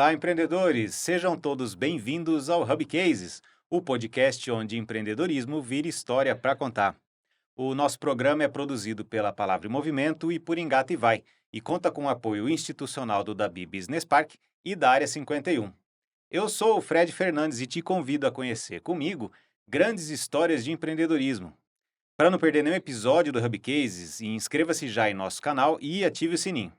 Olá, empreendedores! Sejam todos bem-vindos ao Hub Cases, o podcast onde empreendedorismo vira história para contar. O nosso programa é produzido pela Palavra em Movimento e por Engata e Vai, e conta com o apoio institucional do Dabi Business Park e da Área 51. Eu sou o Fred Fernandes e te convido a conhecer comigo grandes histórias de empreendedorismo. Para não perder nenhum episódio do Hub Cases, inscreva-se já em nosso canal e ative o sininho.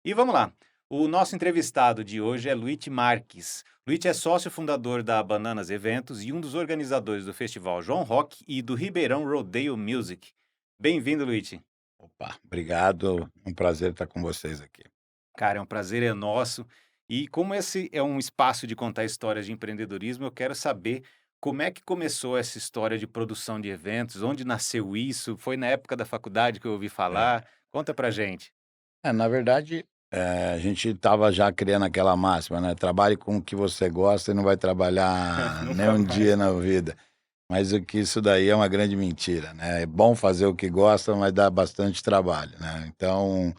E vamos lá. O nosso entrevistado de hoje é Luiz Marques. Luiz é sócio fundador da Bananas Eventos e um dos organizadores do Festival João Rock e do Ribeirão Rodeo Music. Bem-vindo, Luiz. Opa, obrigado. Um prazer estar com vocês aqui. Cara, é um prazer é nosso. E como esse é um espaço de contar histórias de empreendedorismo, eu quero saber como é que começou essa história de produção de eventos, onde nasceu isso? Foi na época da faculdade que eu ouvi falar? É. Conta pra gente. Na verdade, a gente estava já criando aquela máxima, né, trabalhe com o que você gosta e não vai trabalhar nem Nunca um dia mais. na vida. Mas o que isso daí é uma grande mentira, né, é bom fazer o que gosta, mas dá bastante trabalho, né. Então,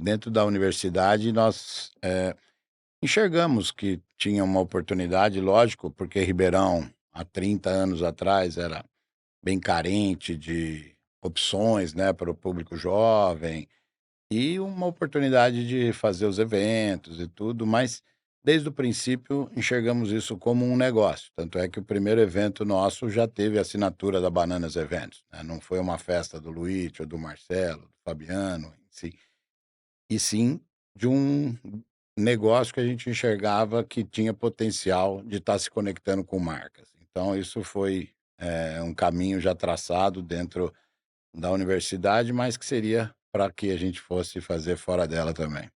dentro da universidade nós, enxergamos que tinha uma oportunidade, lógico, porque Ribeirão, há 30 anos atrás, era bem carente de opções, né, para o público jovem, e uma oportunidade de fazer os eventos e tudo, mas desde o princípio enxergamos isso como um negócio. Tanto é que o primeiro evento nosso já teve a assinatura da Bananas Eventos, né? Não foi uma festa do Luiz ou do Marcelo, do Fabiano, em si, e sim de um negócio que a gente enxergava que tinha potencial de estar se conectando com marcas. Então, isso foi um caminho já traçado dentro da universidade, mas que seria para que a gente fosse fazer fora dela também.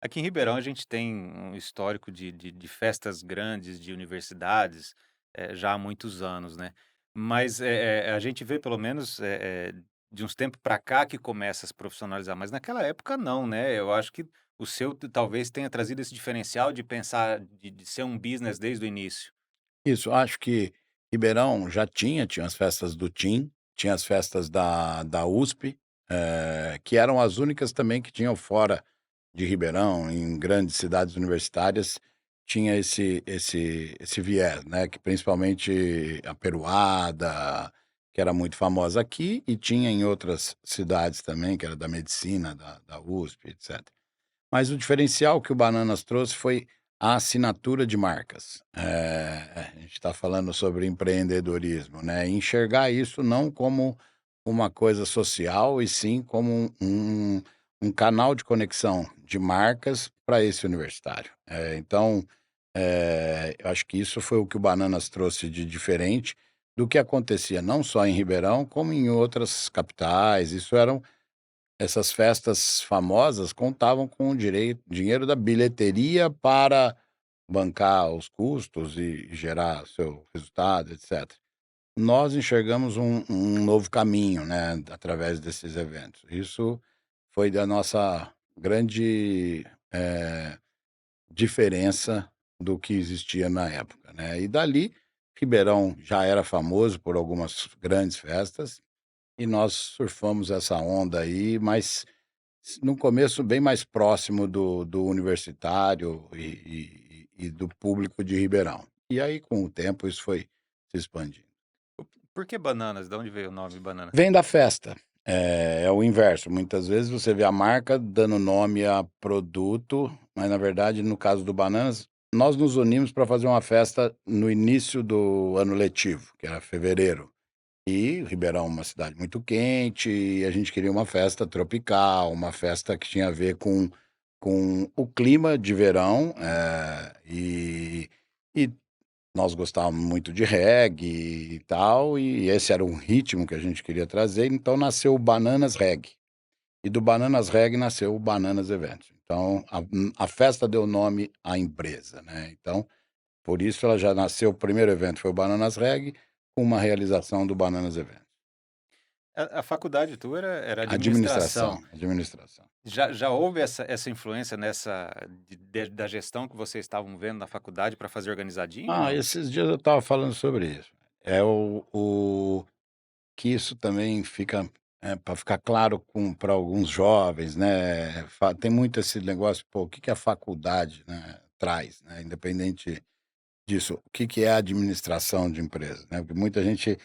Aqui em Ribeirão a gente tem um histórico de festas grandes de universidades, já há muitos anos, né. Mas, a gente vê pelo menos, de uns tempos para cá que começa a se profissionalizar, mas naquela época não, né. Eu acho que o seu talvez tenha trazido esse diferencial de pensar de ser um business desde o início. Isso, acho que Ribeirão já tinha as festas do TIM, tinha as festas da USP, que eram as únicas também que tinham fora de Ribeirão, em grandes cidades universitárias, tinha esse viés, né, que principalmente a Peruada, que era muito famosa aqui, e tinha em outras cidades também, que era da medicina, da USP, etc. Mas o diferencial que o Bananas trouxe foi a assinatura de marcas. A gente está falando sobre empreendedorismo, né, enxergar isso não como uma coisa social, e sim como um canal de conexão de marcas para esse universitário. Então, eu acho que isso foi o que o Bananas trouxe de diferente do que acontecia não só em Ribeirão, como em outras capitais. Isso eram Essas festas famosas contavam com o dinheiro da bilheteria para bancar os custos e gerar seu resultado, etcétera. Nós enxergamos um novo caminho, né, através desses eventos. Isso foi da nossa grande, diferença do que existia na época, né. E dali, Ribeirão já era famoso por algumas grandes festas, e nós surfamos essa onda aí, mas no começo bem mais próximo do universitário e do público de Ribeirão. E aí, com o tempo, isso foi se expandindo. Por que bananas? De onde veio o nome banana? Vem da festa, é o inverso. Muitas vezes você vê a marca dando nome a produto, mas na verdade, no caso do Bananas, nós nos unimos para fazer uma festa no início do ano letivo, que era fevereiro. E Ribeirão é uma cidade muito quente, e a gente queria uma festa tropical, uma festa que tinha a ver com o clima de verão, e nós gostávamos muito de reggae e tal, e esse era um ritmo que a gente queria trazer, então nasceu o Bananas Reggae. E do Bananas Reggae nasceu o Bananas Eventos. Então a festa deu nome à empresa, né, então por isso ela já nasceu. O primeiro evento foi o Bananas Reggae, com uma realização do Bananas Eventos. A faculdade tua era Administração, administração. administração. Já houve essa influência nessa da gestão que vocês estavam vendo na faculdade para fazer organizadinho ou não? Esses dias eu estava falando sobre isso. É o que isso também fica, Para ficar claro para alguns jovens, né, tem muito esse negócio, pô, o que que a faculdade, né, traz, né, independente disso, o que que é a administração de empresa, né, porque muita gente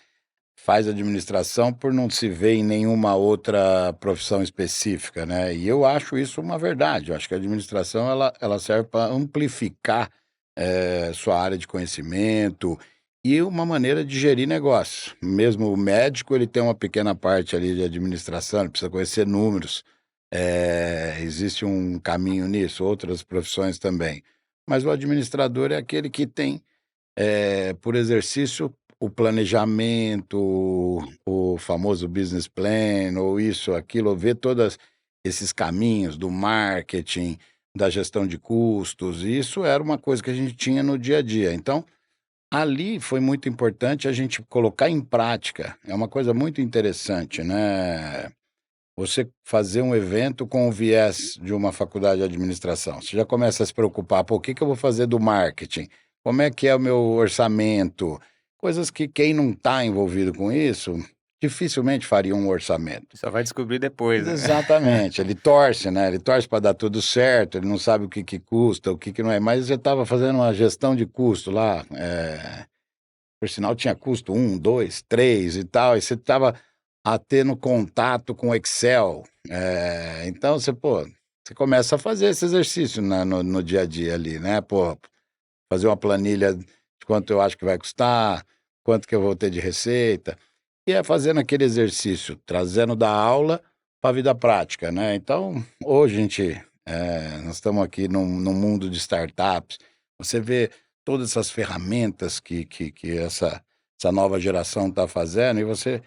faz administração por não se ver em nenhuma outra profissão específica, né, e eu acho isso uma verdade, eu acho que a administração ela serve para amplificar, sua área de conhecimento e uma maneira de gerir negócio. Mesmo o médico, ele tem uma pequena parte ali de administração, ele precisa conhecer números, existe um caminho nisso, outras profissões também. Mas o administrador é aquele que tem, por exercício, o planejamento, o famoso business plan, ou isso, aquilo, ver todos esses caminhos do marketing, da gestão de custos, e isso era uma coisa que a gente tinha no dia a dia. Então, ali foi muito importante a gente colocar em prática, é uma coisa muito interessante, né, você fazer um evento com o viés de uma faculdade de administração. Você já começa a se preocupar: "Pô, o que que eu vou fazer do marketing? Como é que é o meu orçamento?". Coisas que quem não está envolvido com isso, dificilmente faria um orçamento. Só vai descobrir depois, né? Exatamente, ele torce, né, ele torce para dar tudo certo, ele não sabe o que que custa, o que que não é, mas eu estava fazendo uma gestão de custo lá, por sinal tinha custo um, 2, 3 e tal, e você estava tendo contato com Excel, então você, pô, você começa a fazer esse exercício no dia a dia ali, né, pô, fazer uma planilha de quanto eu acho que vai custar, quanto que eu vou ter de receita, e é fazendo aquele exercício, trazendo da aula para a vida prática, né. Então, hoje a gente, nós estamos aqui num mundo de startups, você vê todas essas ferramentas que essa nova geração está fazendo e você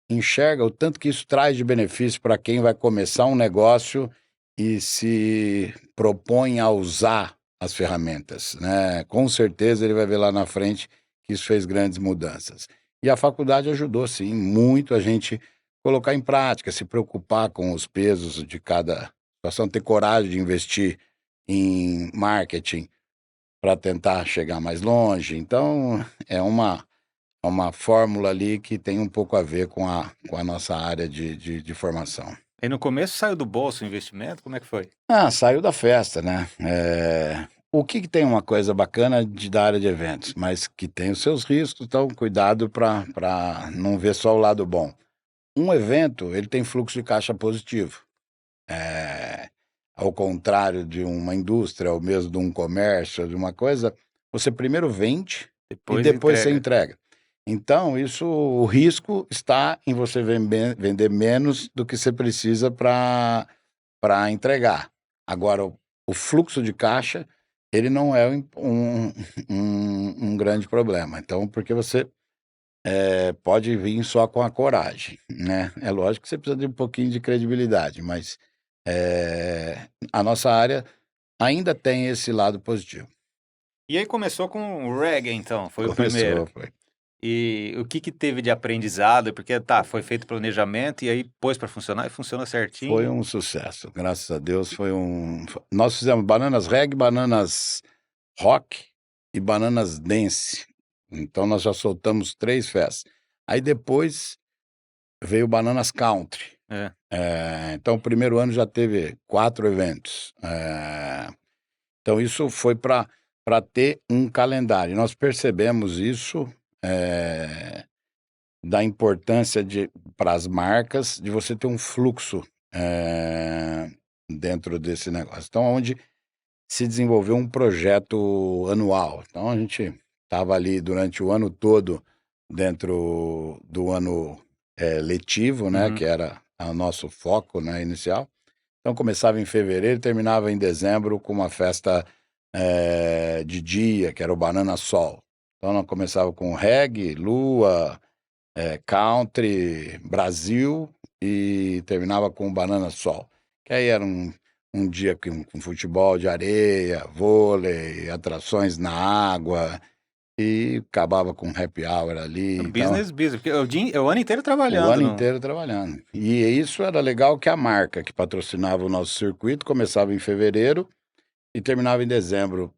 enxerga o tanto que isso traz de benefício para quem vai começar um negócio e se propõe a usar as ferramentas, né. Com certeza ele vai ver lá na frente que isso fez grandes mudanças. E a faculdade ajudou sim, muito a gente colocar em prática, se preocupar com os pesos de cada situação, ter coragem de investir em marketing para tentar chegar mais longe. Então, é uma fórmula ali que tem um pouco a ver com a nossa área de formação. E no começo saiu do bolso o investimento, como é que foi? Saiu da festa, né. O que que tem uma coisa bacana da área de eventos, mas que tem os seus riscos, então cuidado para não ver só o lado bom. Um evento, ele tem fluxo de caixa positivo, eh, ao contrário de uma indústria ou mesmo de um comércio, de uma coisa, você primeiro vende e Depois depois você entrega. entrega. Então isso, o risco está em você vender menos do que você precisa para entregar. Agora o fluxo de caixa, ele não é um grande problema, então porque você, pode vir só com a coragem, né. É lógico que você precisa de um pouquinho de credibilidade, mas, a nossa área ainda tem esse lado positivo. E aí começou com o reggae então, foi o primeiro. Começou, foi. E o que que teve de aprendizado? Porque tá, foi feito planejamento e aí pôs para funcionar e funcionou Foi certinho. um sucesso, graças a Deus nós fizemos bananas reggae, bananas rock e bananas dance, então nós já soltamos 3 festas. Aí depois veio bananas country, É. então o primeiro ano já teve 4 eventos, então isso foi para ter um calendário, nós percebemos isso, da importância para as marcas, de você ter um fluxo, dentro desse negócio. Então onde se desenvolveu um projeto anual. Então a gente estava ali durante o ano todo dentro do ano, letivo, né, Uhum. que era o nosso foco, né, inicial. Então começava em fevereiro e terminava em dezembro com uma festa, de dia, que era o Banana Sol. Então nós começava com reggae, lua, country, Brasil e terminava com Banana Sol, que aí era um dia com futebol de areia, vôlei, atrações na água e acabava com happy hour ali, então Business, business, porque é o ano inteiro o trabalhando ano no inteiro trabalhando. E isso era legal que a marca que patrocinava o nosso circuito começava em fevereiro e terminava em dezembro,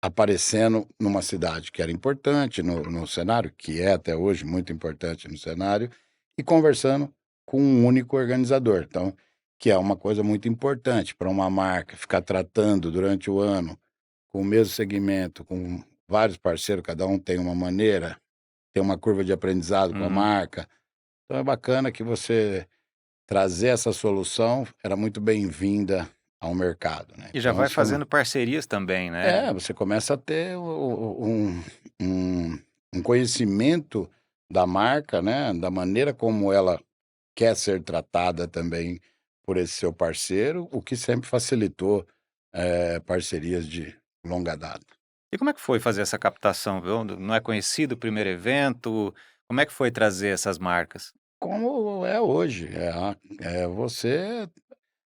aparecendo numa cidade que era importante no cenário, que é até hoje muito importante no cenário, e conversando com um único organizador. Então, que é uma coisa muito importante para uma marca ficar tratando durante o ano com o mesmo segmento, com vários parceiros, cada um tem uma maneira, tem uma curva de aprendizado com a Uhum. marca. Então é bacana que você trazer essa solução era muito bem-vinda ao mercado, né. E já Então vai são fazendo parcerias também, né? você começa a ter um um conhecimento da marca, né, da maneira como ela quer ser tratada também por esse seu parceiro, o que sempre facilitou, parcerias de longa data. E como é que foi fazer essa captação, viu? Não é conhecido o primeiro evento? Como é que foi trazer essas marcas? Como é hoje, você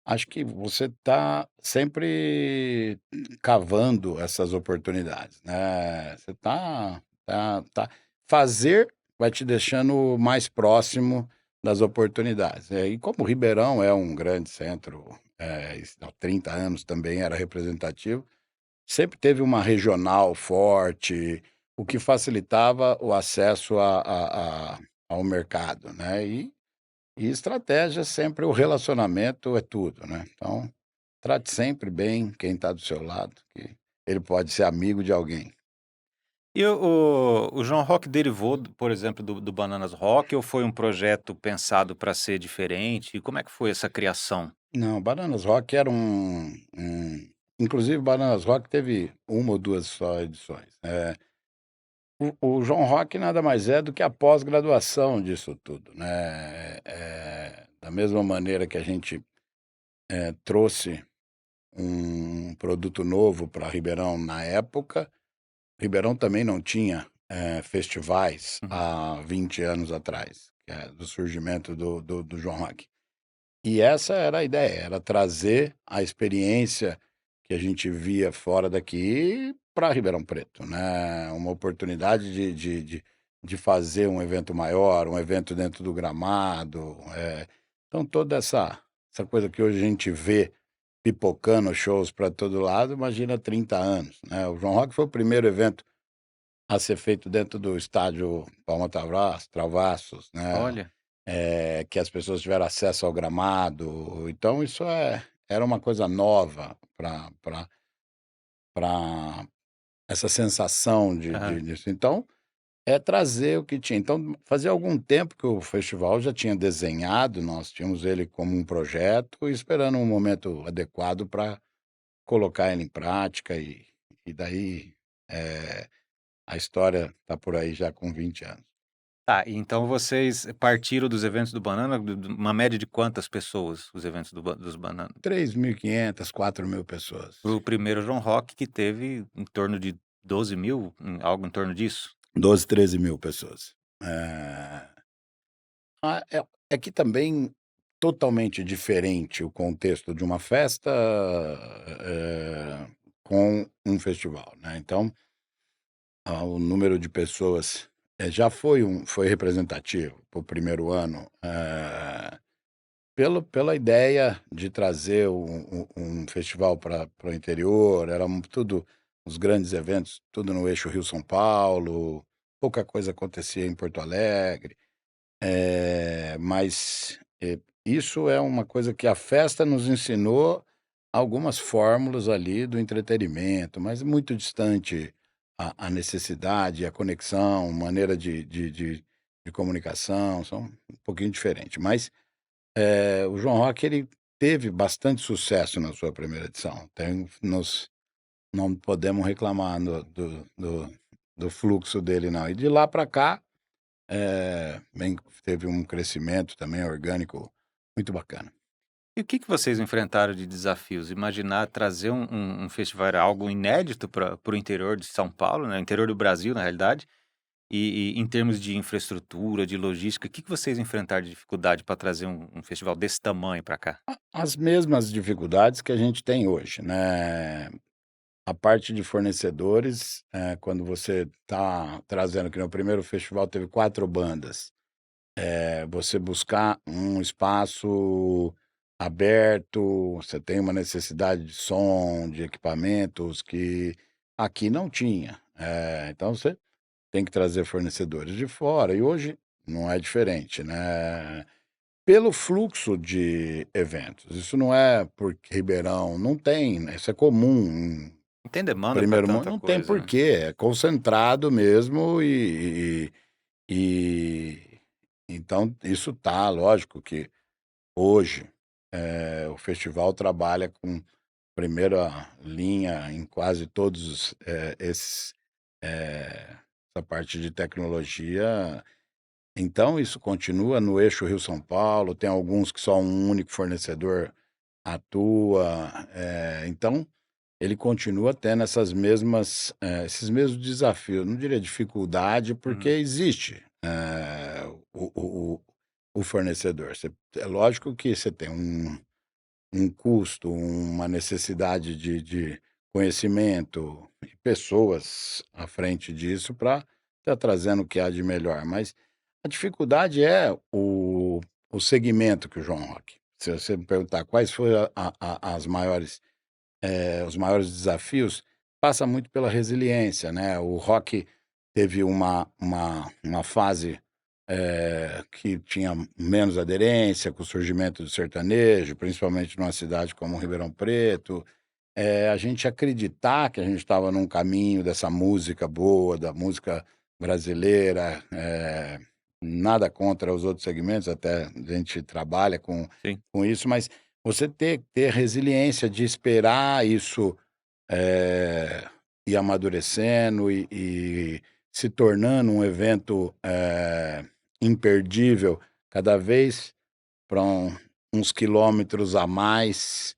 acho que você está sempre cavando essas oportunidades, né. Você fazer vai te deixando mais próximo das oportunidades. E como Ribeirão é um grande centro, há 30 anos também era representativo, sempre teve uma regional forte, o que facilitava o acesso ao mercado, né. E estratégia sempre o relacionamento é tudo, né. Então, trate sempre bem quem está do seu lado, que ele pode ser amigo de alguém. E o João Rock derivou, por exemplo, do Bananas Rock ou foi um projeto pensado para ser diferente? E como é que foi essa criação? Não, Bananas Rock era inclusive Bananas Rock teve uma ou 2 só edições. O João Rock nada mais é do que a pós-graduação disso tudo, né. Da mesma maneira que a gente, trouxe um produto novo para Ribeirão na época, Ribeirão também não tinha, festivais Uhum. há 20 anos atrás, do surgimento do João Rock. E essa era a ideia, era trazer a experiência que a gente via fora daqui para Ribeirão Preto, né, uma oportunidade de fazer um evento maior, um evento dentro do gramado, então toda essa coisa que hoje a gente vê pipocando shows para todo lado, imagina 30 anos, né. O João Rock foi o primeiro evento a ser feito dentro do estádio Palma Travassos, né, Olha. que as pessoas tiveram acesso ao gramado, então isso era uma coisa nova para essa sensação Aham. disso. Então, é trazer o que tinha. Então, fazia algum tempo que o festival já tinha desenhado, nós tínhamos ele como um projeto e esperando um momento adequado para colocar ele em prática e daí, eh, a história está por aí já com 20 anos. Tá, então vocês partiram dos eventos do Banana, uma média de quantas pessoas os eventos dos Banana? 3.500, 4.000 pessoas. O primeiro João Rock que teve em torno de 12.000, algo em torno disso? 12, 13.000 pessoas. Eh, é que também totalmente diferente o contexto de uma festa, com um festival, né, então, o número de pessoas, já foi representativo para o primeiro ano, pela ideia de trazer um festival para o interior, era tudo os grandes eventos, tudo no eixo Rio-São Paulo, pouca coisa acontecia em Porto Alegre, mas, isso é uma coisa que a festa nos ensinou algumas fórmulas ali do entretenimento, mas muito distante a necessidade, a conexão, maneira de comunicação, são um pouquinho diferente, mas o João Rock ele teve bastante sucesso na sua primeira edição, não podemos reclamar do fluxo dele não. E de lá para cá, teve um crescimento também orgânico muito bacana. E o que que vocês enfrentaram de desafios? Imaginar trazer um festival era algo inédito para o interior de São Paulo, né, interior do Brasil, na realidade, e em termos de infraestrutura, de logística, o que que vocês enfrentaram de dificuldade para trazer um festival desse tamanho para cá? As mesmas dificuldades que a gente tem hoje, né, a parte de fornecedores, quando você está trazendo que no primeiro festival teve 4 bandas. Você buscar um espaço aberto, você tem uma necessidade de som, de equipamentos que aqui não tinha. Então você tem que trazer fornecedores de fora e hoje não é diferente, né. pelo fluxo de eventos. Isso não é porque Ribeirão não tem, né, isso é comum em Não tem demanda para primeiro mundo, tanta não tem coisa, né? porquê, é concentrado mesmo e então isso tá, lógico que hoje, o festival trabalha com primeira linha em quase todos essa parte de tecnologia. Então isso continua no eixo Rio-São Paulo, tem alguns que só um único fornecedor atua, então ele continua tendo esses mesmos desafios, não diria dificuldade, porque Uhum. existe, o fornecedor. É lógico que você tem um custo, uma necessidade de conhecimento e pessoas à frente disso para estar trazendo o que há de melhor, mas a dificuldade é o segmento que o João Rock. Se você me perguntar quais foram as maiores, os maiores desafios, passa muito pela resiliência, né? O rock teve uma fase que tinha menos aderência com o surgimento do sertanejo, principalmente numa cidade como Ribeirão Preto. A gente acreditar que a gente estava num caminho dessa música boa, da música brasileira, nada contra os outros segmentos, até a gente trabalha Sim. com isso, mas você ter resiliência de esperar isso ir amadurecendo e se tornando um evento imperdível, cada vez para uns quilômetros a mais,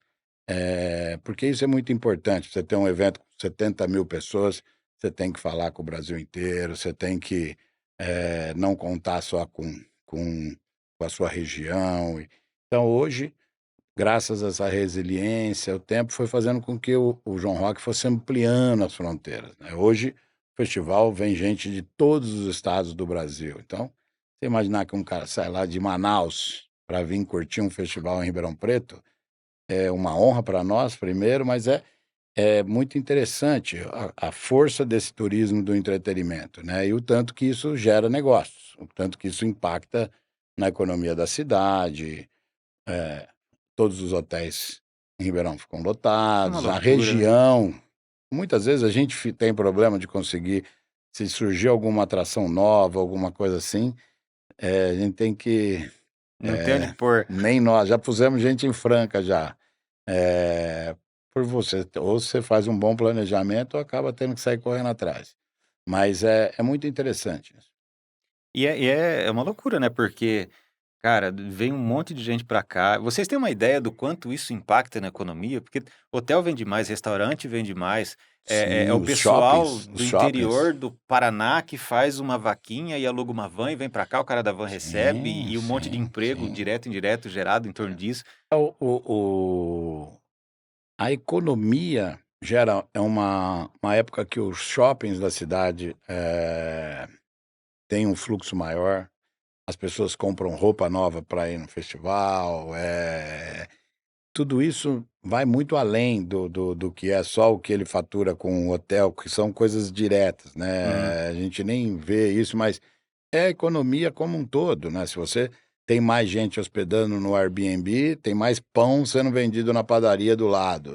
porque isso é muito importante. Você tem um evento com 70.000 pessoas, você tem que falar com o Brasil inteiro, você tem que não contar só com, com a sua região. Então, hoje, graças a essa resiliência, o tempo foi fazendo com que o João Rock fosse ampliando as fronteiras, né? Hoje, o festival vem gente de todos os estados do Brasil. Então, você imaginar que um cara sai lá de Manaus para vir curtir um festival em Ribeirão Preto, é uma honra para nós, primeiro, mas é muito interessante a força desse turismo do entretenimento, né? E o tanto que isso gera negócios, o tanto que isso impacta na economia da cidade. eh, Todos os hotéis em Ribeirão ficam É uma lotados, a loucura, né? região, muitas vezes a gente tem problema de conseguir, se surgir alguma atração nova, alguma coisa assim, a gente tem que, Não tem onde pôr. nem nós, já pusemos gente em Franca já, eh, por você, ou você faz um bom planejamento ou acaba tendo que sair correndo atrás. Mas é muito interessante isso. É uma loucura, né? Porque, cara, vem um monte de gente pra cá. Vocês têm uma ideia do quanto isso impacta na economia? Porque hotel vende mais, restaurante vende mais. É Sim, o pessoal os do shoppings, interior do Paraná que faz uma vaquinha e aluga uma van e vem pra cá, o cara da van recebe sim, e um monte de sim, emprego sim. direto e indireto gerado em torno disso. A economia gera uma época que os shoppings da cidade, têm um fluxo maior, as pessoas compram roupa nova para ir no festival, tudo isso vai muito além do que é só o que ele fatura com o hotel, que são coisas diretas, Uhum. né, a gente nem vê isso, mas é a economia como um todo, né, se você tem mais gente hospedando no Airbnb, tem mais pão sendo vendido na padaria do lado,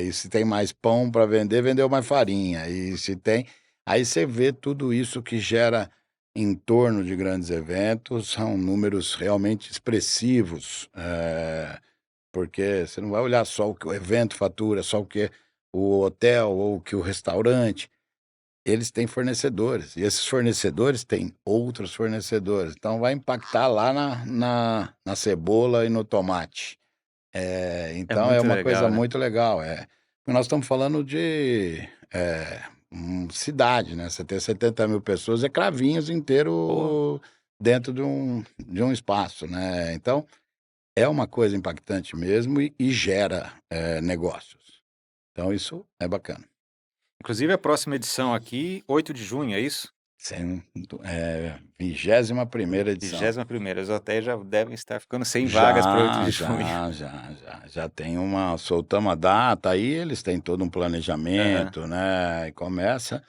e se tem mais pão para vender, vendeu mais farinha, e se tem aí você vê tudo isso que gera em torno de grandes eventos, são números realmente expressivos, porque você não vai olhar só o que o evento fatura, só o que o hotel ou o que o restaurante, eles têm fornecedores, e esses fornecedores têm outros fornecedores, então vai impactar lá na cebola e no tomate. É Então é muito uma coisa legal, né? muito legal, nós estamos falando de, cidade, né, você ter 70.000 pessoas, é Cravinhos Pô, inteiro dentro de um espaço, né, então é uma coisa impactante mesmo e gera, negócios. Então isso é bacana. inclusive a próxima edição aqui, 8 de junho, é isso? Sem 21ª edição. 21ª. Os hotéis já devem estar ficando sem vagas para 8 Já, de junho. já, já, já tem soltamos a data, aí eles têm todo um Aham. planejamento, né, e começa,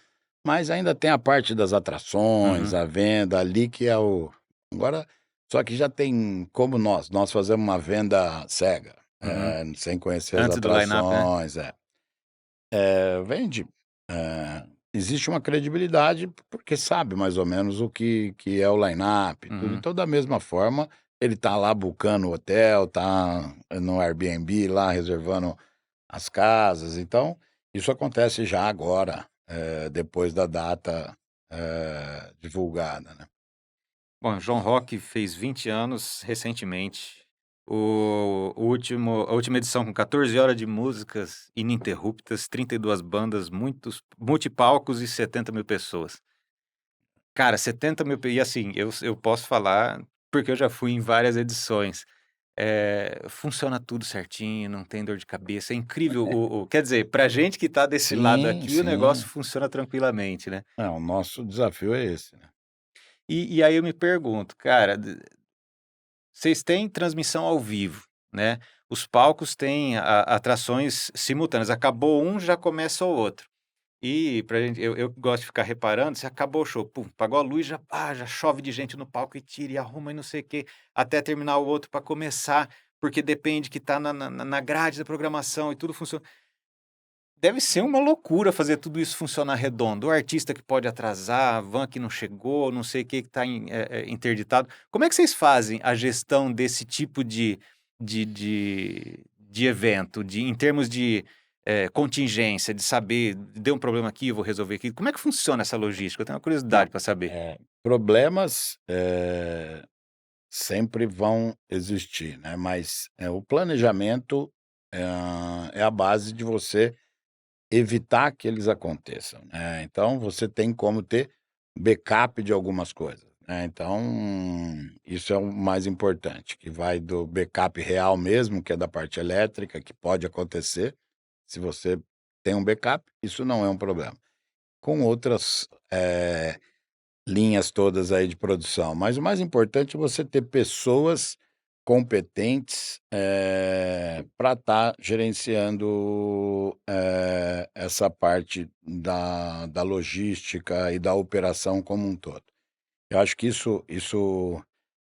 mas ainda tem a parte das atrações, Uhum. a venda ali que é o agora Só que já tem como nós fazemos uma venda cega, Uhum. sem conhecer as Antes do line-up, né? atrações, vende, existe uma credibilidade, porque sabe mais ou menos o que é o line-up e tudo. Uhum. Então, da mesma forma, ele tá lá bucando o hotel, tá no Airbnb lá reservando as casas. Então, isso acontece já agora, depois da data, divulgada, né. Bom, João Rock fez 20 anos recentemente. A última edição com 14 horas de músicas ininterruptas, 32 bandas, muitos multipalcos e 70.000 pessoas. Cara, 70.000 e assim, eu posso falar, porque eu já fui em várias edições. Funciona tudo certinho, não tem dor de cabeça, é incrível quer dizer, pra gente que tá desse lado Sim, aqui, o negócio sim. funciona tranquilamente, né. O nosso desafio é esse, né. E aí eu me pergunto, cara, vocês têm transmissão ao vivo, né, os palcos têm a atrações simultâneas, acabou um, já começa o outro. E pra gente eu gosto de ficar reparando, se acabou o show, pum, apagou a luz, já chove de gente no palco e tira e arruma e não sei o quê, até terminar o outro para começar, porque depende que tá na grade da programação e tudo funciona. Deve ser uma loucura fazer tudo isso funcionar redondo. O artista que pode atrasar, a van que não chegou, não sei o que está interditado. Como é que vocês fazem a gestão desse tipo de evento, em termos de contingência, de saber, deu um problema aqui, eu vou resolver aqui. Como é que funciona essa logística? Eu tenho uma Não, curiosidade para saber. problemas, sempre vão existir, né, mas, o planejamento, é a base de você evitar que eles aconteçam, né. Então você tem como ter backup de algumas coisas, né. Então, isso é o mais importante, que vai do backup real mesmo, que é da parte elétrica, que pode acontecer. Se você tem um backup, isso não é um problema. Com outras, linhas todas aí de produção, mas o mais importante é você ter pessoas competentes, para estar gerenciando, essa parte da logística e da operação como um todo. Eu acho que isso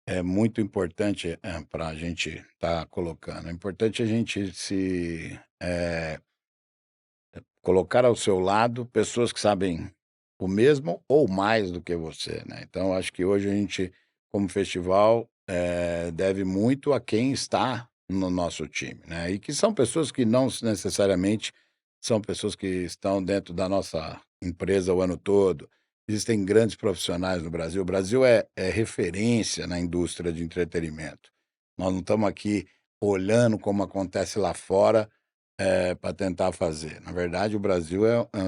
é muito importante, para a gente estar colocando. É importante a gente colocar ao seu lado pessoas que sabem o mesmo ou mais do que você, né. Então acho que hoje a gente, como festival, deve muito a quem está no nosso time, né, e que são pessoas que não necessariamente são pessoas que estão dentro da nossa empresa o ano todo. Existem grandes profissionais no Brasil. O Brasil é referência na indústria de entretenimento. Nós não estamos aqui olhando como acontece lá fora, para tentar fazer. Na verdade, o Brasil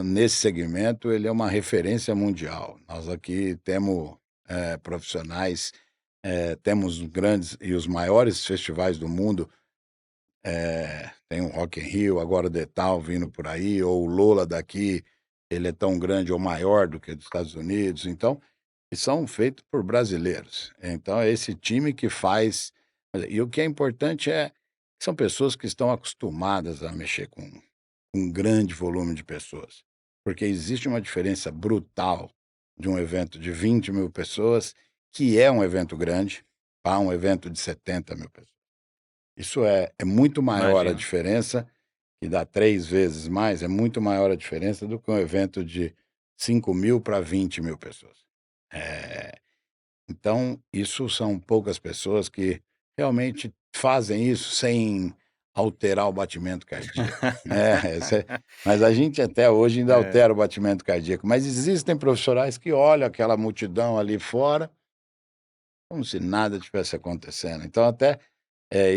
nesse segmento, ele é uma referência mundial. Nós aqui temos, profissionais, temos grandes e os maiores festivais do mundo, tem o Rock in Rio, agora o The Town vindo por aí, ou o Lola daqui, ele é tão grande ou maior do que o dos Estados Unidos, então, e são feitos por brasileiros. Então é esse time que faz, e o que é importante são pessoas que estão acostumadas a mexer com um grande volume de pessoas, porque existe uma diferença brutal de um evento de 20.000 pessoas, que é um evento grande, para um evento de 70.000 pessoas. Isso é muito maior a Imagino. diferença, que dá 3 vezes mais, é muito maior a diferença do que um evento de 5.000 para 20.000 pessoas. Eh, então, isso são poucas pessoas que realmente fazem isso sem alterar o batimento cardíaco. Mas a gente até hoje ainda É. altera o batimento cardíaco, mas existem profissionais que olham aquela multidão ali fora, como se nada tivesse acontecendo. Então até,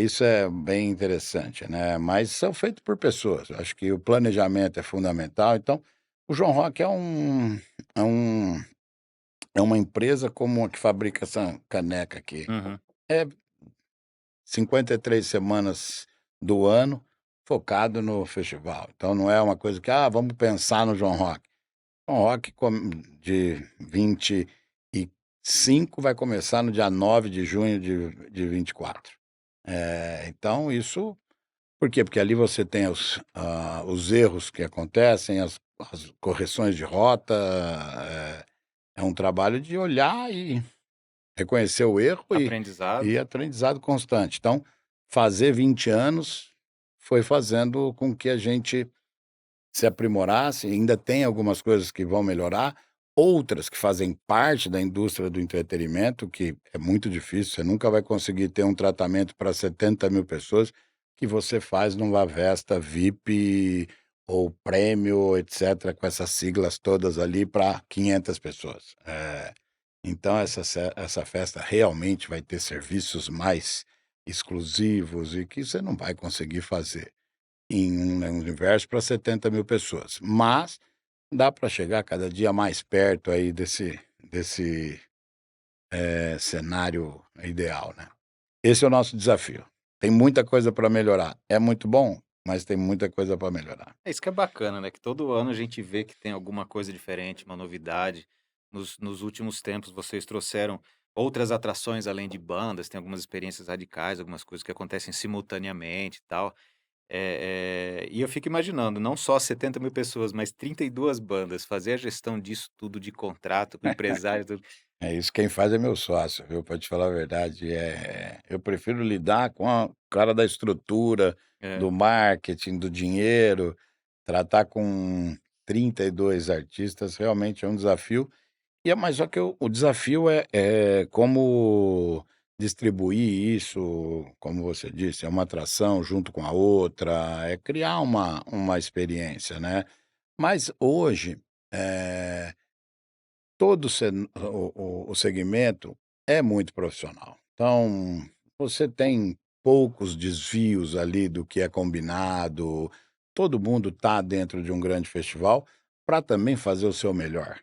isso é bem interessante, né, mas são feitos por pessoas. Eu acho que o planejamento é fundamental. Então, o João Rock é um é uma empresa como a que fabrica essa caneca aqui. Uhum. É 53 semanas do ano focado no festival. Então não é uma coisa que: "Ah, vamos pensar no João Rock". João Rock de 25 vai começar no dia 9 de junho de 24. Então isso por quê? Porque ali você tem os erros que acontecem, as correções de rota, é um trabalho de olhar reconhecer o erro Aprendizado. e aprendizado constante. Então, fazer 20 anos foi fazendo com que a gente se aprimorasse, ainda tem algumas coisas que vão melhorar, outras que fazem parte da indústria do entretenimento, que é muito difícil, você nunca vai conseguir ter um tratamento para 70.000 pessoas que você faz numa festa VIP ou prêmio, etcétera, com essas siglas todas ali para 500 pessoas. Então essa festa realmente vai ter serviços mais exclusivos e que você não vai conseguir fazer em um universo para 70.000 pessoas, mas dá para chegar cada dia mais perto aí desse cenário ideal, né. Esse é o nosso desafio. Tem muita coisa para melhorar. É muito bom, mas tem muita coisa para melhorar. É isso que é bacana, né, que todo ano a gente vê que tem alguma coisa diferente, uma novidade. Nos últimos tempos vocês trouxeram outras atrações além de bandas, tem algumas experiências radicais, algumas coisas que acontecem simultaneamente e tal. E eu fico imaginando, não só 70.000 pessoas, mas 32 bandas, fazer a gestão disso tudo de contrato com o empresário, tudo. É isso, quem faz é meu sócio, viu, pra te falar a verdade. Eu prefiro lidar com o cara da estrutura, É, do marketing, do dinheiro, tratar com 32 artistas realmente é um desafio. Mas só que o desafio é como distribuir isso, como você disse, é uma atração junto com a outra, é criar uma experiência, né. Mas hoje, eh todo o segmento é muito profissional. Então, você tem poucos desvios ali do que é combinado, todo mundo está dentro de um grande festival para também fazer o seu melhor.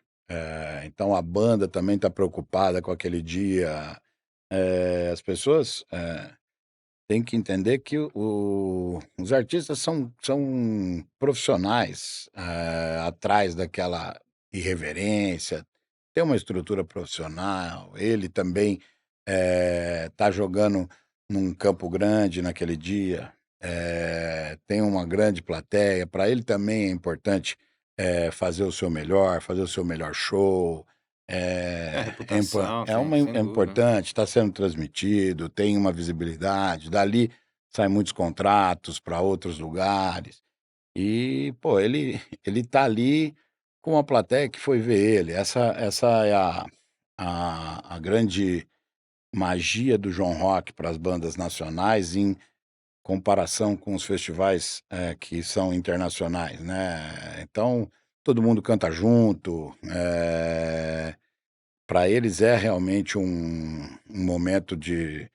Então a banda também está preocupada com aquele dia, as pessoas, têm que entender que os artistas são profissionais, atrás daquela irreverência, tem uma estrutura profissional, ele também, tá jogando num campo grande naquele dia, tem uma grande plateia, para ele também é importante, fazer o seu melhor, fazer o seu melhor show, é a reputação, sem é dúvida. importante, está sendo transmitido, tem uma visibilidade, dali saem muitos contratos para outros lugares. E, pô, ele tá ali com uma plateia que foi ver ele. Essa é a grande magia do João Rock para as bandas nacionais em comparação com os festivais, que são internacionais, né. Então, todo mundo canta junto, pra eles é realmente um momento de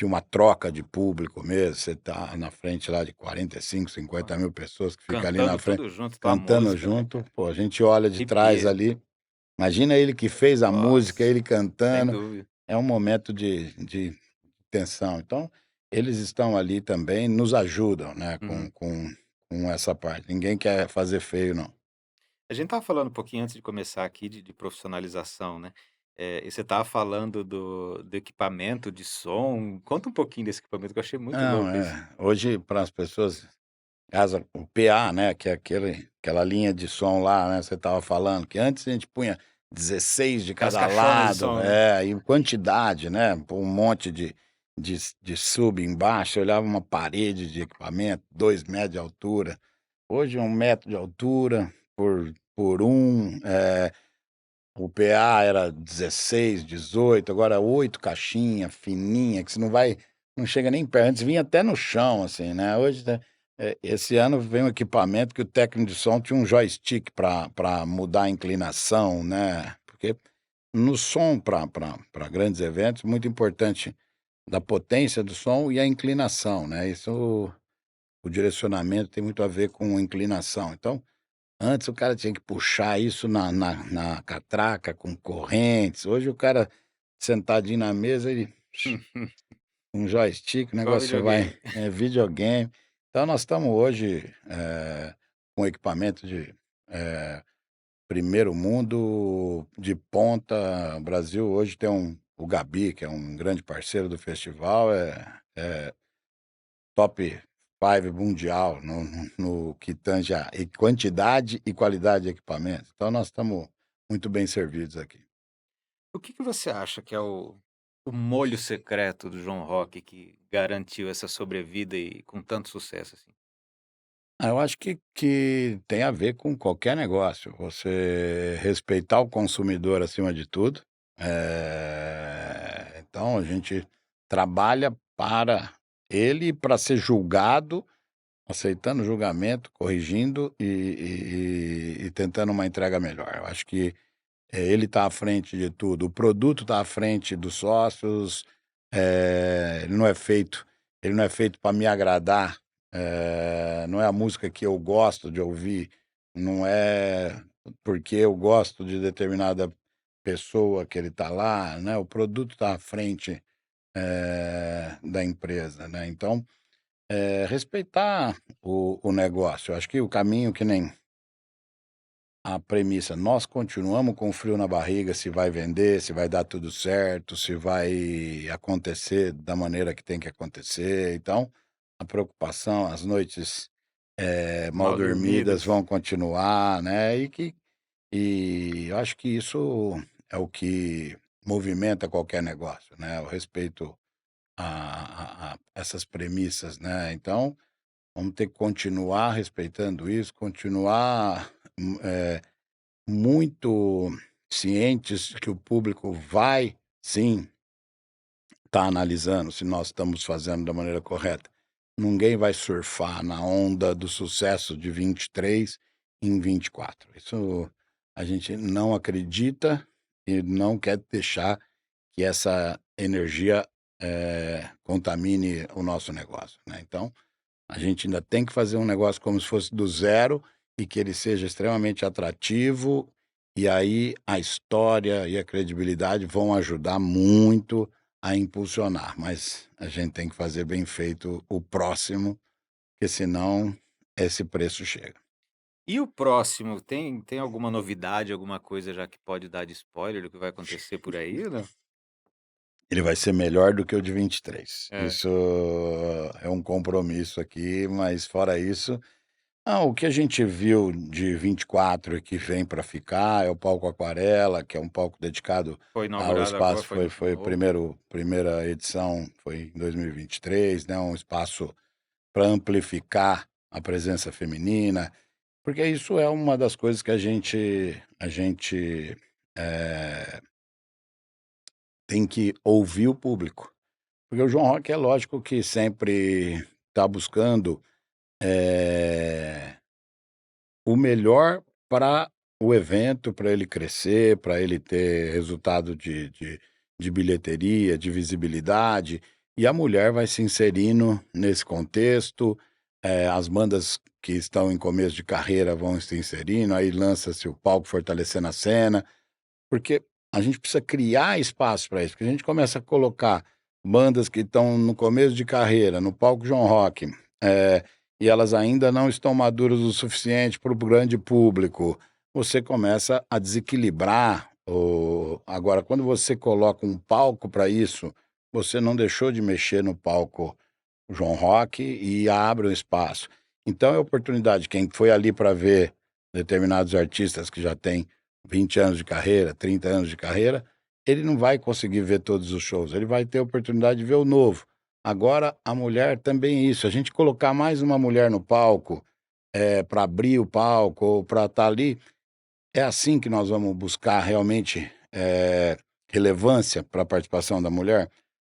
uma troca de público mesmo, você tá na frente lá de 45, 50.000 pessoas que fica ali na Cantando frente, tudo junto, tua cantando música, né, junto, cara? pô, a gente olha de trás Arrepia. ali, imagina ele que fez a música, Nossa, ele sem cantando, dúvida. é um momento de tensão. Então, eles estão ali também, nos ajudam, né, Uhum. com essa parte. Ninguém quer fazer feio não. A gente estava falando um pouquinho antes de começar aqui de profissionalização, né, e você estava falando do equipamento de som. Conta um pouquinho desse equipamento que eu achei muito Não, louco isso. hoje para as pessoas casa o PA, né, que é aquela linha de som lá, né, você estava falando, que antes a gente punha 16 de Aquelas cada caixonas de lado, som, né. e quantidade, né, pô, um monte de sub embaixo, você olhava uma parede de equipamento, 2 metros de altura. Hoje 1 metro de altura por 1, o PA era 16, 18, agora 8 caixinha fininha, que você não chega nem perto, antes vinha até no chão, assim, né, hoje, né, esse ano veio um equipamento que o técnico de som tinha um joystick para mudar a inclinação, né, porque no som para grandes eventos, muito importante da potência do som e a inclinação, né, isso o direcionamento tem muito a ver com inclinação, então antes o cara tinha que puxar isso na catraca com correntes, hoje o cara sentadinho na mesa, ele um joystick, o Igual negócio videogame. vai videogame. Então nós estamos hoje, com equipamento de, primeiro mundo, de ponta. O Brasil hoje tem o Gabi, que é um grande parceiro do festival, top 5 mundial no que tange a quantidade e qualidade de equipamento. Então nós estamos muito bem servidos aqui. O que que você acha que é o molho secreto do João Rock que garantiu essa sobrevida e com tanto sucesso assim? Eu acho que tem a ver com qualquer negócio, você respeitar o consumidor acima de tudo. Então a gente trabalha para ele, para ser julgado, aceitando julgamento, corrigindo e tentando uma entrega melhor. Eu acho que, ele está à frente de tudo, o produto está à frente dos sócios, ele não é feito para me agradar, não é a música que eu gosto de ouvir, não é porque eu gosto de determinada pessoa que ele está lá, né, o produto está à frente, da empresa, né, então, respeitar o negócio. Eu acho que o caminho que nem a premissa, nós continuamos com frio na barriga se vai vender, se vai dar tudo certo, se vai acontecer da maneira que tem que acontecer. Então, a preocupação, as noites, mal Mal dormidas dormidas. vão continuar, né, eu acho que isso é o que movimenta qualquer negócio, né, o respeito a essas premissas, né. Então, vamos ter que continuar respeitando isso, continuar, muito cientes que o público vai sim estar analisando se nós estamos fazendo da maneira correta. Ninguém vai surfar na onda do sucesso de 23 em 24. Isso a gente não acredita e não quer deixar que essa energia, contamine o nosso negócio, né. Então, a gente ainda tem que fazer um negócio como se fosse do zero e que ele seja extremamente atrativo, e aí a história e a credibilidade vão ajudar muito a impulsionar, mas a gente tem que fazer bem feito o próximo, porque senão esse preço chega. E o próximo, tem alguma novidade, alguma coisa já que pode dar de spoiler do que vai acontecer por aí ou não? Ele vai ser melhor do que o de 23. É, Isso é um compromisso aqui, mas fora isso. O que a gente viu de 24 e que vem para ficar é o palco Aquarela, que é um palco dedicado foi ao inaugurado agora, espaço, foi foi o novo. primeira edição foi em 2023, né, um espaço para amplificar a presença feminina, porque isso é uma das coisas que a gente, eh, tem que ouvir o público. Porque o João Rock é lógico que sempre está buscando, eh o melhor para o evento, para ele crescer, para ele ter resultado de bilheteria, de visibilidade, e a mulher vai se inserindo nesse contexto, as bandas que estão em começo de carreira vão se inserindo, aí lança-se o palco fortalecendo a cena, porque a gente precisa criar espaço para isso, porque a gente começa a colocar bandas que estão no começo de carreira, no palco João Rock, e elas ainda não estão maduras o suficiente para o grande público, você começa a desequilibrar o agora quando você coloca um palco para isso, você não deixou de mexer no palco João Rock e abre um espaço. Então é oportunidade, quem foi ali para ver determinados artistas que já têm 20 anos de carreira, 30 anos de carreira, ele não vai conseguir ver todos os shows, ele vai ter oportunidade de ver o novo. Agora a mulher também é isso, a gente colocar mais uma mulher no palco, para abrir o palco ou para estar ali, é assim que nós vamos buscar realmente, relevância para a participação da mulher?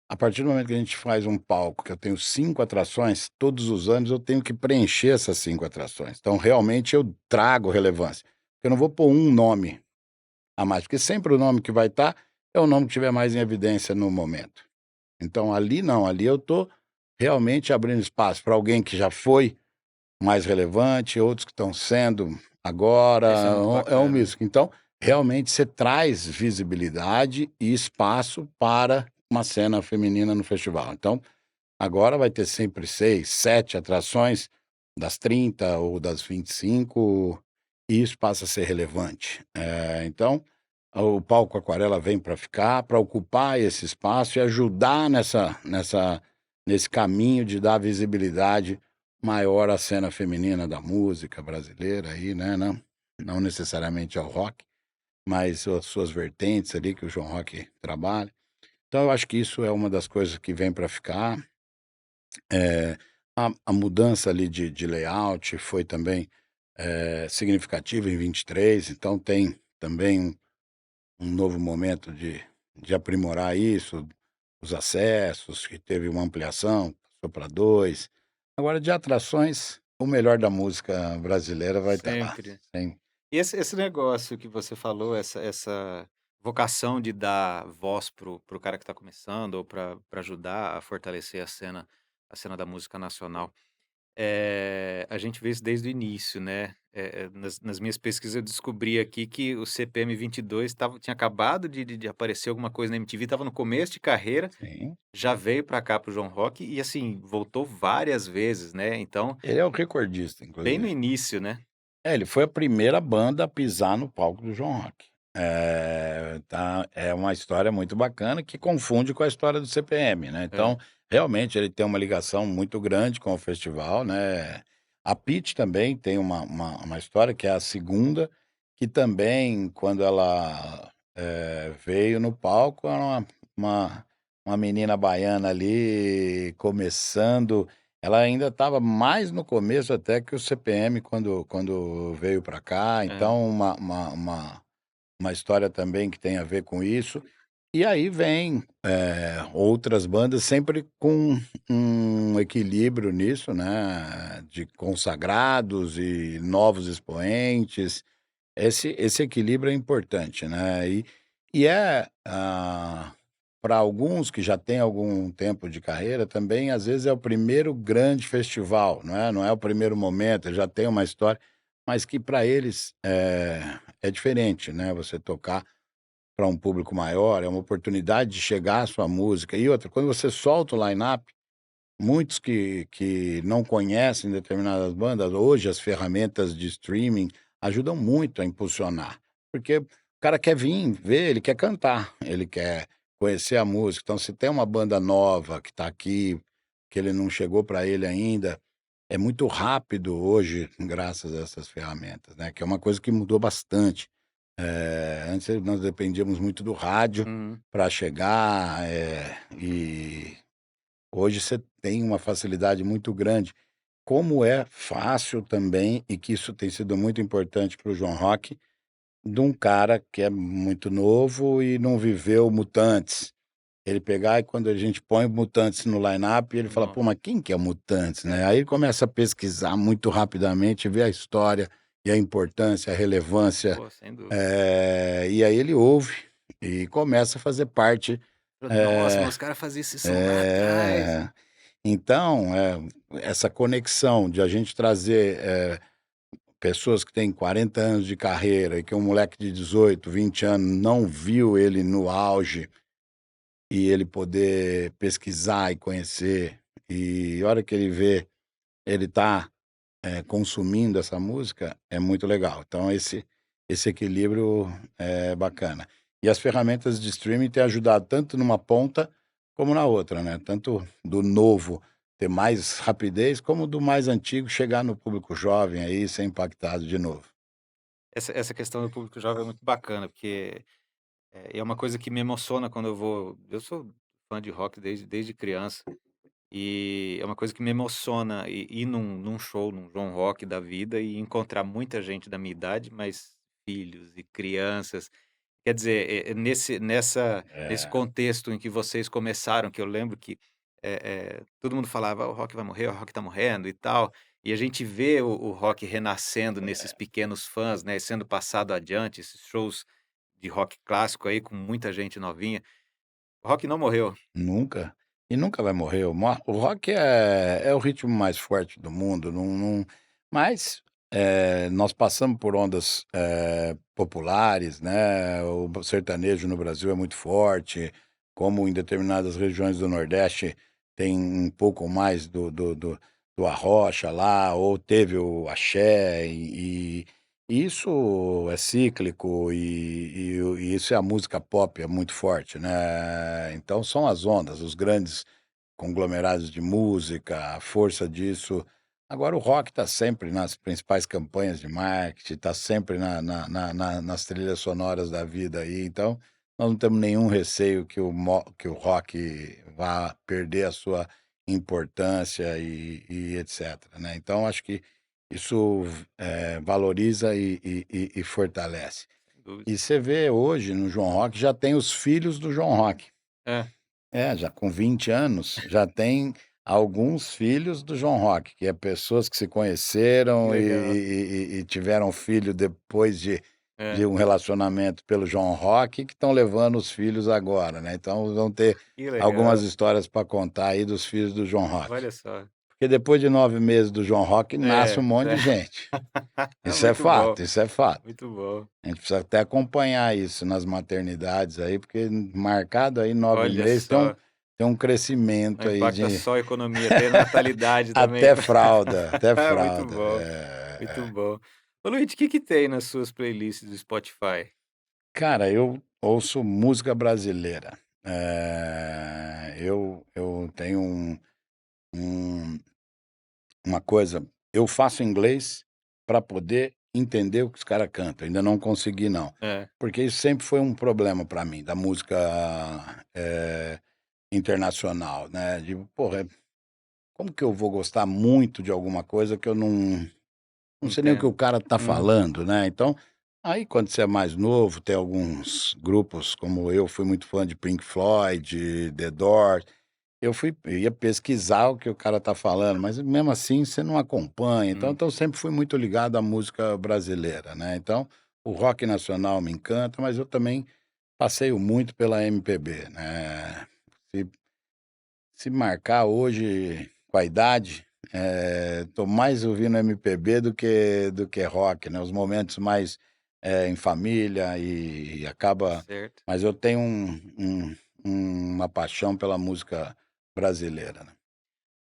A partir do momento que a gente faz um palco, que eu tenho 5 atrações, todos os anos eu tenho que preencher essas 5 atrações. Então, realmente, eu trago relevância. Eu não vou pôr um nome a mais, porque sempre o nome que vai estar é o nome que tiver mais em evidência no momento. Então, ali não, ali eu estou realmente abrindo espaço para alguém que já foi mais relevante, outros que estão sendo agora, Isso é muito é um bacana. misto. Então, realmente você traz visibilidade e espaço para uma cena feminina no festival. Então, agora vai ter sempre 6, 7 atrações das 30 ou das 25, e isso passa a ser relevante. Então, o palco Aquarela vem para ficar, para ocupar esse espaço e ajudar nesse caminho de dar visibilidade maior à cena feminina da música brasileira aí, né, não necessariamente ao rock, mais as suas vertentes ali que o João Rock trabalha. Então eu acho que isso é uma das coisas que vem para ficar. A mudança ali de layout foi também, significativa em 23, então tem também um novo momento de aprimorar isso, os acessos, que teve uma ampliação, passou para 2. Agora de atrações, o melhor da música brasileira vai estar lá, Sempre. sem E esse negócio que você falou, essa vocação de dar voz pro cara que está começando ou para ajudar a fortalecer a cena da música nacional. A gente vê isso desde o início, né. Nas minhas pesquisas eu descobri aqui que o CPM 22 tinha acabado de aparecer alguma coisa na MTV, estava no começo de carreira, sim. já veio pra cá, para o João Rock e, assim, voltou várias vezes, né, então, Ele é o recordista, bem no inclusive. início, né. Ele foi a primeira banda a pisar no palco do João Rock. Tá, é uma história muito bacana que confunde com a história do CPM, né, Hã. então, realmente ele tem uma ligação muito grande com o festival, né. A Pitty também tem uma história que é a segunda, que também quando ela, veio no palco era uma uma menina baiana ali começando, ela ainda estava mais no começo até que o CPM quando veio para cá, Aham. então uma história também que tem a ver com isso. E aí vem, outras bandas sempre com um equilíbrio nisso, né, de consagrados e novos expoentes. Esse equilíbrio é importante, né, e para alguns que já têm algum tempo de carreira também, às vezes, é o primeiro grande festival, não é o primeiro momento, já tem uma história, mas que para eles, é diferente, né, você tocar para um público maior, é uma oportunidade de chegar a sua música. E outra, quando você solta o line-up, muitos que não conhecem determinadas bandas, hoje as ferramentas de streaming ajudam muito a impulsionar, porque o cara quer vir ver, ele quer cantar, ele quer conhecer a música. Então, se tem uma banda nova que está aqui, que ele não chegou para ele ainda, é muito rápido hoje, graças a essas ferramentas, né, que é uma coisa que mudou bastante. Antes nós dependíamos muito do rádio Uhum. para chegar, e hoje você tem uma facilidade muito grande. Como é fácil também, e que isso tem sido muito importante para o João Rock, de um cara que é muito novo e não viveu Mutantes. Ele pegar e quando a gente põe Mutantes no line-up, ele fala: "Pô, Nossa. mas quem que é Mutantes?", É. né. Aí ele começa a pesquisar muito rapidamente, ver a história e a importância, a relevância, Pô, sem dúvida. e aí ele ouve e começa a fazer parte, Nossa, eh mas os caras faziam esse som lá atrás. é. Então, essa conexão de a gente trazer, pessoas que têm 40 anos de carreira e que um moleque de 18, 20 anos não viu ele no auge, e ele poder pesquisar e conhecer, e a hora que ele vê, ele tá, consumindo essa música, é muito legal. Então esse equilíbrio é bacana. E as ferramentas de streaming têm ajudado tanto numa ponta como na outra, né, tanto do novo ter mais rapidez, como do mais antigo chegar no público jovem aí e ser impactado de novo. Essa questão do público jovem é muito bacana, porque é uma coisa que me emociona quando eu sou fã de rock desde criança, e é uma coisa que me emociona ir num show, num João Rock da vida e encontrar muita gente da minha idade, mas filhos e crianças. Quer dizer, nesse É, contexto em que vocês começaram, que eu lembro que, todo mundo falava: "O rock vai morrer, o rock tá morrendo", e tal, e a gente vê o rock renascendo nesses pequenos fãs, né, sendo passado adiante, esses shows de rock clássico aí com muita gente novinha. O rock não morreu. nunca. E nunca vai morrer. O rock é o ritmo mais forte do mundo, mas, nós passamos por ondas, populares, né, o sertanejo no Brasil é muito forte, como em determinadas regiões do Nordeste tem um pouco mais do arrocha lá, ou teve o axé, e isso é cíclico, e isso é a música pop, é muito forte, né. Então são as ondas, os grandes conglomerados de música, a força disso, Agora o rock está sempre nas principais campanhas de marketing, está sempre nas trilhas sonoras da vida aí, então nós não temos nenhum receio que o rock vá perder a sua importância e etcétera, né. Então acho que isso, valoriza e fortalece. Sem dúvida. E você vê hoje no João Rock, já tem os filhos do João Rock. É, É, já com 20 anos, já tem alguns filhos do João Rock, que é pessoas que se que conheceram legal. e tiveram filho depois de É, um relacionamento pelo João Rock, que estão levando os filhos agora, né. Então vão ter que algumas legal. histórias para contar aí dos filhos do João Rock. Olha só. Porque depois de 9 meses do João Rock, nasce um É, monte é. de gente. Isso é Muito bom, fato, isso é fato. muito bom. A gente precisa até acompanhar isso nas maternidades aí, porque marcado aí 9 Olha meses só, tem um não crescimento aí impacta de só a economia, tem a natalidade também. até fralda, até Muito fralda. bom, muito bom. Ô Luiz, o que que tem nas suas playlists do Spotify? Cara, eu ouço música brasileira. Eu tenho um uma coisa, eu faço inglês para poder entender o que os cara cantam, ainda não consegui não, É, porque isso sempre foi um problema para mim, da música, eh, internacional, né, digo: "Porra, como que eu vou gostar muito de alguma coisa que eu não sei nem o que o entendo. cara tá Uhum, falando, né?" Então, aí quando você é mais novo, tem alguns grupos, como eu fui muito fã de Pink Floyd, The Doors, eu ia pesquisar o que o cara tá falando, mas mesmo assim você não acompanha, então eu uhum. sempre sempre fui muito ligado à música brasileira, né, então o rock nacional me encanta, mas eu também passeio muito pela MPB, né. Se se marcar hoje com a idade, tô mais ouvindo MPB do que rock, né, os momentos mais, em família e acaba Certo. mas eu tenho uma paixão pela música brasileira, né.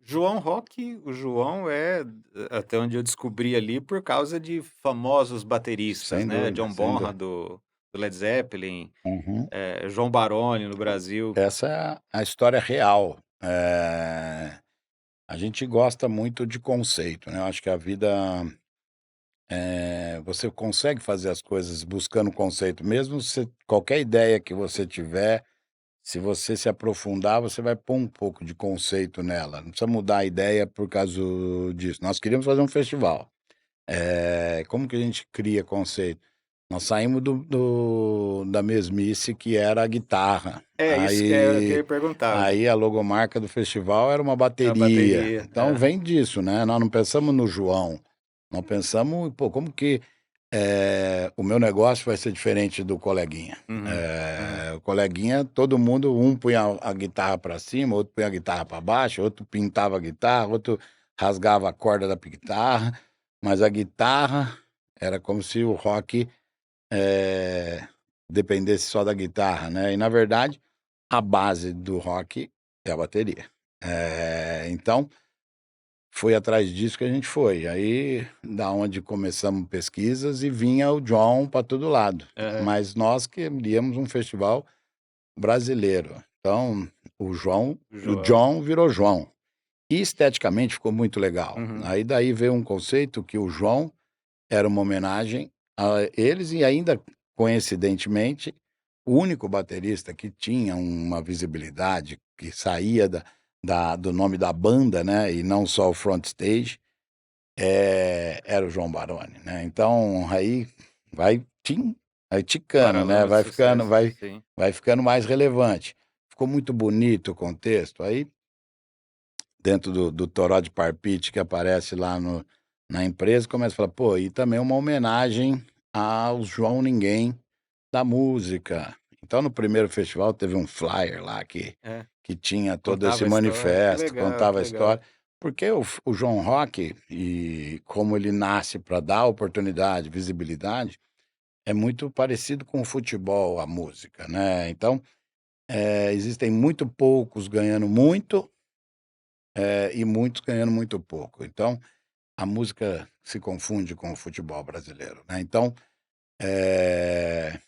João Rock, o João é, até onde eu descobri ali, por causa de famosos bateristas, Sem né, dúvida, John sem Bonham dúvida. do Led Zeppelin, Uhum. João Baroni no Brasil. Essa é a história real. A gente gosta muito de conceito, né, eu acho que a vida, você consegue fazer as coisas buscando conceito, mesmo se qualquer ideia que você tiver, se você se aprofundar, você vai pôr um pouco de conceito nela, não precisa mudar a ideia por causa disso. Nós queríamos fazer um festival. Como que a gente cria conceito? Nós saímos da mesmice que era a guitarra. É isso que eu Aí queria perguntar, aí a logomarca do festival era uma a bateria. bateria. Então vem disso, né, nós não pensamos no João, nós pensamos: "Pô, como que, o meu negócio vai ser diferente do coleguinha?". Uhum, uhum. O coleguinha, todo mundo, um punha a guitarra para cima, outro punha a guitarra para baixo, outro pintava a guitarra, outro rasgava a corda da guitarra, mas a guitarra era como se o rock, eh, dependesse só da guitarra, né, e na verdade, a base do rock é a bateria. Então, foi atrás disso que a gente foi, aí da onde começamos pesquisas e vinha o John para todo lado, Aham. mas nós queríamos um festival brasileiro, então o João. John virou João. E esteticamente ficou muito legal. Uhum. Aí daí veio um conceito que o João era uma homenagem a eles e ainda, coincidentemente, o único baterista que tinha uma visibilidade, que saía do nome da banda, né, e não só o front stage, era o João Baroni, né. Então aí vai vai ticando, né, Paralama de sucesso, vai sim. vai ficando mais relevante. Ficou muito bonito o contexto, aí dentro do toró de parpite que aparece lá na empresa, começa a falar: "Pô, e também uma homenagem ao João Ninguém da música". Então no primeiro festival teve um flyer lá É, que tinha todo esse contava a história. Que manifesto, legal, que contava a legal. história, porque o João Rock e como ele nasce para dar oportunidade, visibilidade, é muito parecido com o futebol, a música, né. Então, existem muito poucos ganhando muito, e muitos ganhando muito pouco. Então, a música se confunde com o futebol brasileiro, né. Então, eh,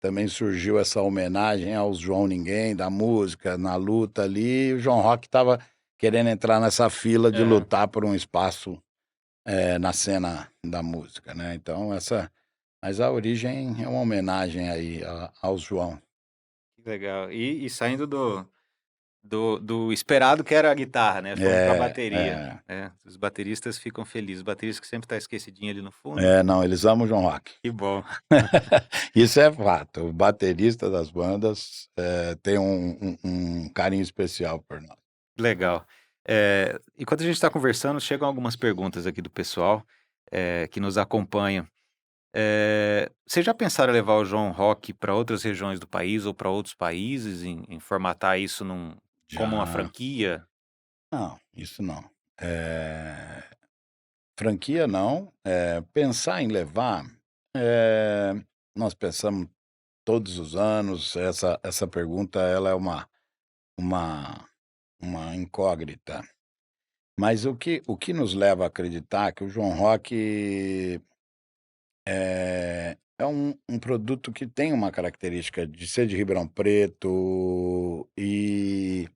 também surgiu essa homenagem aos João Ninguém da música, na luta ali, o João Rock estava querendo entrar nessa fila de Aham. lutar por um espaço, na cena da música, né, então mas a origem é uma homenagem aí ao João. Que legal. E saindo do esperado que era a guitarra, né, fomos pra É, bateria. é. É, os bateristas ficam felizes, o baterista que sempre tá esquecidinho ali no fundo. É, não, eles amam o João Rock. Que bom. Isso é fato, o baterista das bandas, tem um carinho especial por nós. Legal. Enquanto a gente está conversando, chegam algumas perguntas aqui do pessoal, que nos acompanha. Vocês já pensaram em levar o João Rock para outras regiões do país ou para outros países, em formatar isso como uma Já. franquia? Não, isso não. Franquia não, pensar em levar, eh, nós pensamos todos os anos, essa pergunta ela é uma uma incógnita, mas o que nos leva a acreditar que o João Rock é um produto que tem uma característica de ser de Ribeirão Preto e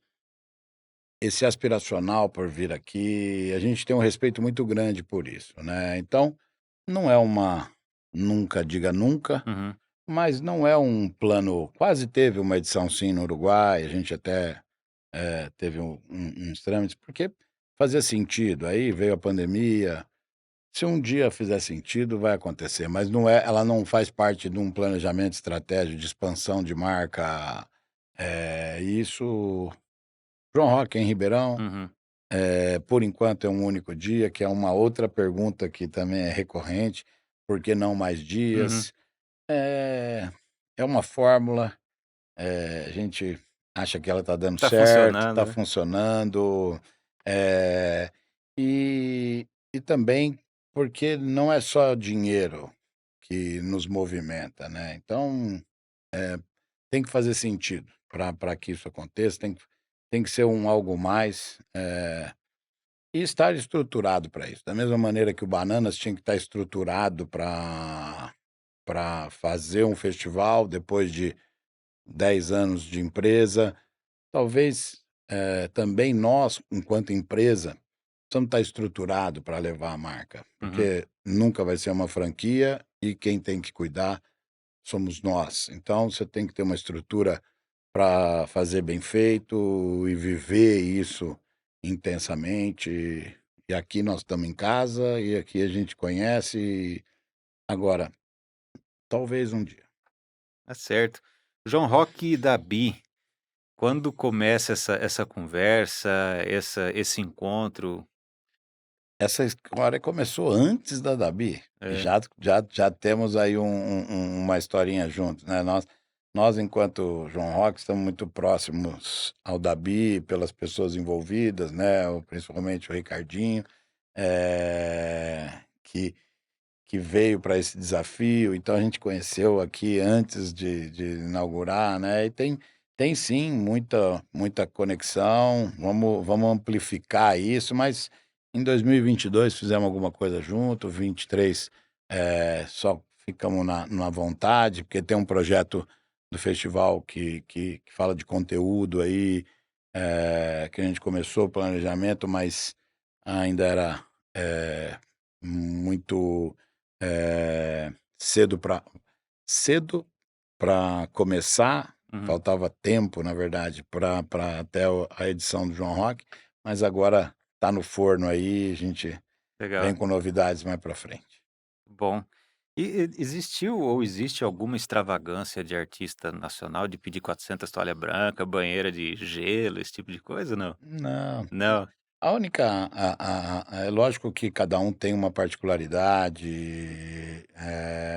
esse aspiracional por vir aqui, a gente tem um respeito muito grande por isso, né, então, não é uma nunca diga nunca, Uhum, mas não é um plano quase teve uma edição sim no Uruguai, a gente até, teve uns trâmites, porque fazia sentido, aí veio a pandemia, se um dia fizer sentido vai acontecer, mas não é ela não faz parte de um planejamento estratégico de expansão de marca, isso João Rock em Ribeirão, uhum, por enquanto é um único dia, que é uma outra pergunta que também é recorrente, por que não mais uhum. dias? É é uma fórmula, a gente acha que ela está dando Tá certo, funcionando, está né? funcionando, eh, e também porque não é só dinheiro que nos movimenta, né, então, tem que fazer sentido para que isso aconteça, tem que ser um algo mais, e estar estruturado para isso. Da mesma maneira que o Bananas tinha que estar estruturado para fazer um festival depois de 10 anos de empresa, talvez, também nós, enquanto empresa, precisamos estar estruturado para levar a marca, Uhum. porque nunca vai ser uma franquia e quem tem que cuidar somos nós. Então você tem que ter uma estrutura para fazer bem feito e viver isso intensamente. E aqui nós estamos em casa e aqui a gente conhece. Agora, talvez um dia. Tá certo. João Rock e Dabi, quando começa essa conversa, esse encontro? Essa história começou antes da Dabi. É, Já temos aí uma historinha juntos, né? Nós, enquanto João Rock, estamos muito próximos ao Dabi, pelas pessoas envolvidas, né? Principalmente o Ricardinho, que veio para esse desafio, então a gente conheceu aqui antes de inaugurar, né, e tem sim muita conexão, vamos amplificar isso, mas em 2022 fizemos alguma coisa junto, 23, só ficamos na vontade, porque tem um projeto do festival que fala de conteúdo aí, que a gente começou o planejamento, mas ainda era, muito cedo para começar, uhum, faltava tempo, na verdade, para até a edição do João Rock, mas agora tá no forno aí, a gente vem legal, com novidades mais para frente. bom. E existiu ou existe alguma extravagância de artista nacional de pedir 400 toalha branca, banheira de gelo, esse tipo de coisa, não? Não, Não? a única é lógico que cada um tem uma particularidade,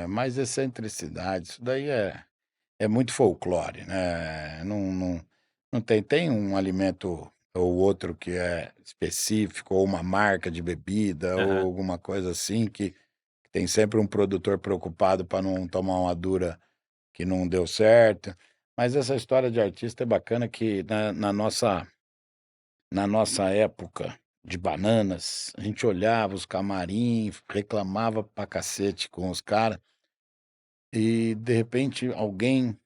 mas excentricidade, isso daí é muito folclore, né, não tem um alimento ou outro que é específico, ou uma marca de bebida, ou Aham. alguma coisa assim, que tem sempre um produtor preocupado para não tomar uma dura que não deu certo. Mas essa história de artista é bacana que na nossa época de Bananas, a gente olhava os camarim, reclamava pra cacete com os cara, e de repente alguém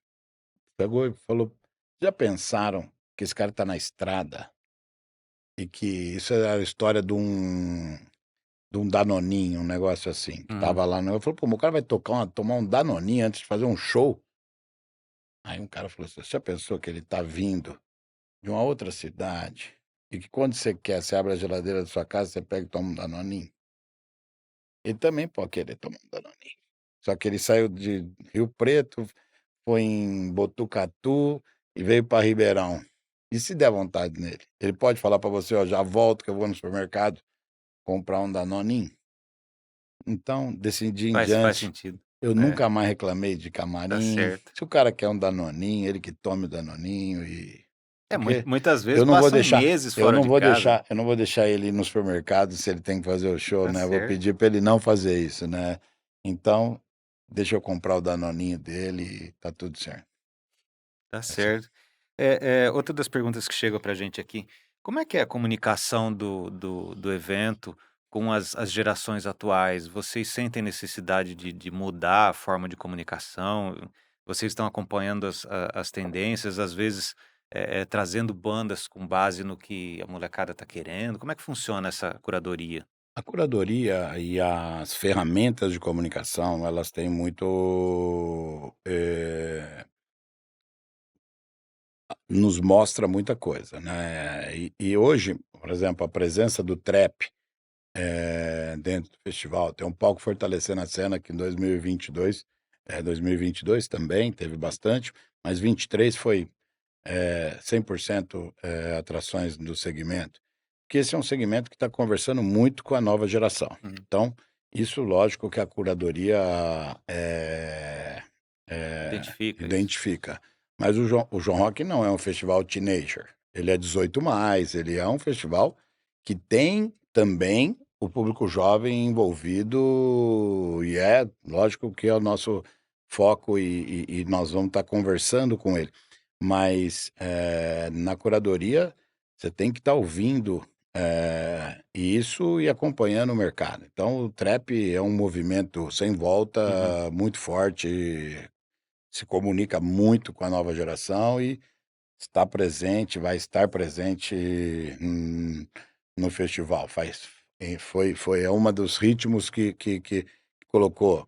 pegou e falou: "Já pensaram que esse cara tá na estrada e que isso era a história de um Danoninho, um negócio assim, que Uhum. estava lá no eu falei: "Pô, mas o cara vai tomar um Danoninho antes de fazer um show?". Aí um cara falou assim: "Você já pensou que ele tá vindo de uma outra cidade, e que quando você quer, você abre a geladeira da sua casa, você pega e toma um Danoninho? Ele também pode querer tomar um Danoninho. Só que ele saiu de Rio Preto, foi em Botucatu e veio para Ribeirão. E se der vontade nele? Ele pode falar para você: "Ó, já volto que eu vou no supermercado comprar um Danoninho?". Então, desse dia em Faz diante, sentido. eu É, nunca mais reclamei de tá camarim. certo. Se o cara quer um Danoninho, ele que tome o Danoninho e É, porque muitas vezes eu não vou passam deixar meses fora de casa. eu não vou deixar ele ir no supermercado se ele tem que fazer o show, Tá né, eu vou certo, pedir para ele não fazer isso, né. Então, deixa eu comprar o Danoninho dele e tá tudo certo. tá Essa certo. Outra das perguntas que chega pra gente aqui, como é que é a comunicação do evento com as gerações atuais? Vocês sentem necessidade de mudar a forma de comunicação? Vocês estão acompanhando as tendências, às vezes, trazendo bandas com base no que a molecada tá querendo? Como é que funciona essa curadoria? a curadoria e as ferramentas de comunicação, elas têm muito, nos mostra muita coisa, né. E hoje, por exemplo, a presença do trap, dentro do festival, tem um palco Fortalecendo a Cena que em 2022, 2022 também teve bastante, mas 23 foi 100%, atrações do segmento, que esse é um segmento que está conversando muito com a nova geração. Uhum. Então, isso lógico que a curadoria, Identifica isso. identifica. Mas o João Rock não é um festival teenager, ele é 18+, ele é um festival que tem também o público jovem envolvido e é lógico que é o nosso foco e nós vamos estar conversando com ele. Mas, na curadoria, você tem que estar ouvindo, isso e acompanhando o mercado. Então o trap é um movimento sem Uhum, volta, muito forte, se comunica muito com a nova geração e está presente, vai estar presente, no festival. É uma dos ritmos que colocou,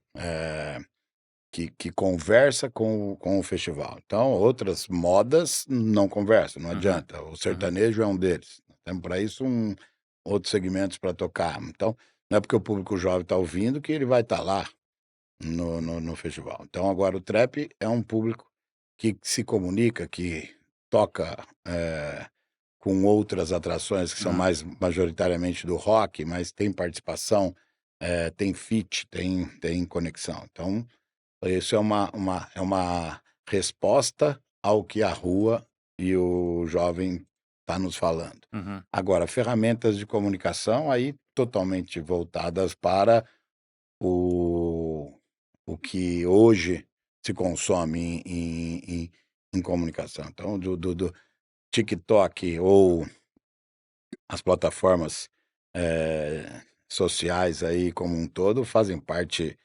que conversa com o festival. Então, outras modas não conversam, não uhum, adianta. O uhum. sertanejo é um deles. Nós temos para isso outros segmentos para tocar. Então, não é porque o público jovem está ouvindo que ele vai estar lá no festival. Então, agora o trap é um público que se comunica, que toca, com outras atrações que são Uhum, mais majoritariamente do rock, mas tem participação, tem feat, tem conexão. Então isso é uma resposta ao que a rua e o jovem está nos falando. uhum, Agora, ferramentas de comunicação aí totalmente voltadas para o o que hoje se consome em comunicação. Então, do TikTok ou as plataformas, sociais aí como um todo fazem parte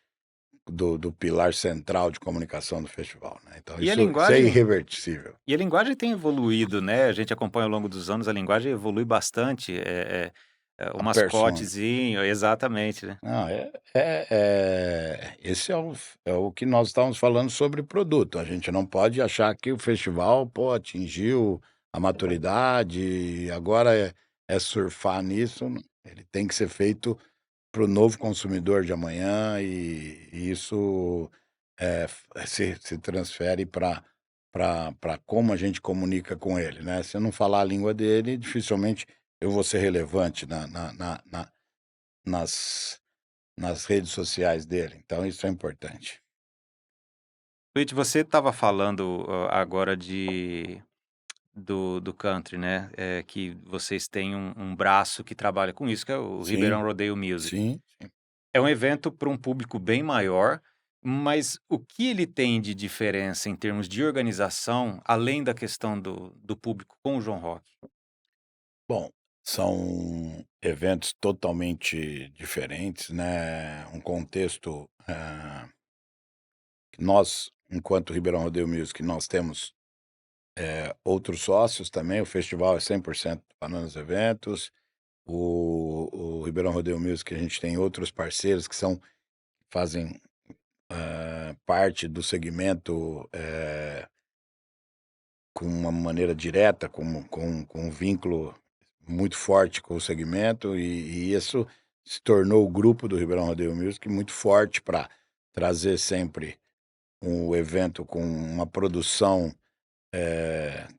do pilar central de comunicação do festival, né, então E a isso é linguagem irreversível. e a linguagem tem evoluído, né, a gente acompanha ao longo dos anos, a linguagem evolui bastante, o A persona. mascotezinho exatamente, né. Não, esse é o que nós estávamos falando sobre produto, a gente não pode achar que o festival, pô, atingiu a maturidade e agora é surfar nisso, não, ele tem que ser feito para o novo consumidor de amanhã e isso, se transfere para como a gente comunica com ele, né. Se eu não falar a língua dele, dificilmente eu vou ser relevante nas nas redes sociais dele, então isso é importante. Luiz, você estava falando, agora do country, né, que vocês têm um braço que trabalha com isso, que é o Ribeirão Sim, Rodeio Music. sim, sim. É um evento para um público bem maior, mas o que ele tem de diferença em termos de organização, além da questão do público com o João Rock? Bom, são eventos totalmente diferentes, né, um contexto, que nós, enquanto Ribeirão Rodeio Music, nós temos outros sócios também, o festival é 100% Bananas Eventos, o Ribeirão Rodeio Music, a gente tem outros parceiros que fazem parte do segmento com uma maneira direta, com um vínculo muito forte com o segmento, e isso se tornou o grupo do Ribeirão Rodeio Music muito forte para trazer sempre um evento com uma produção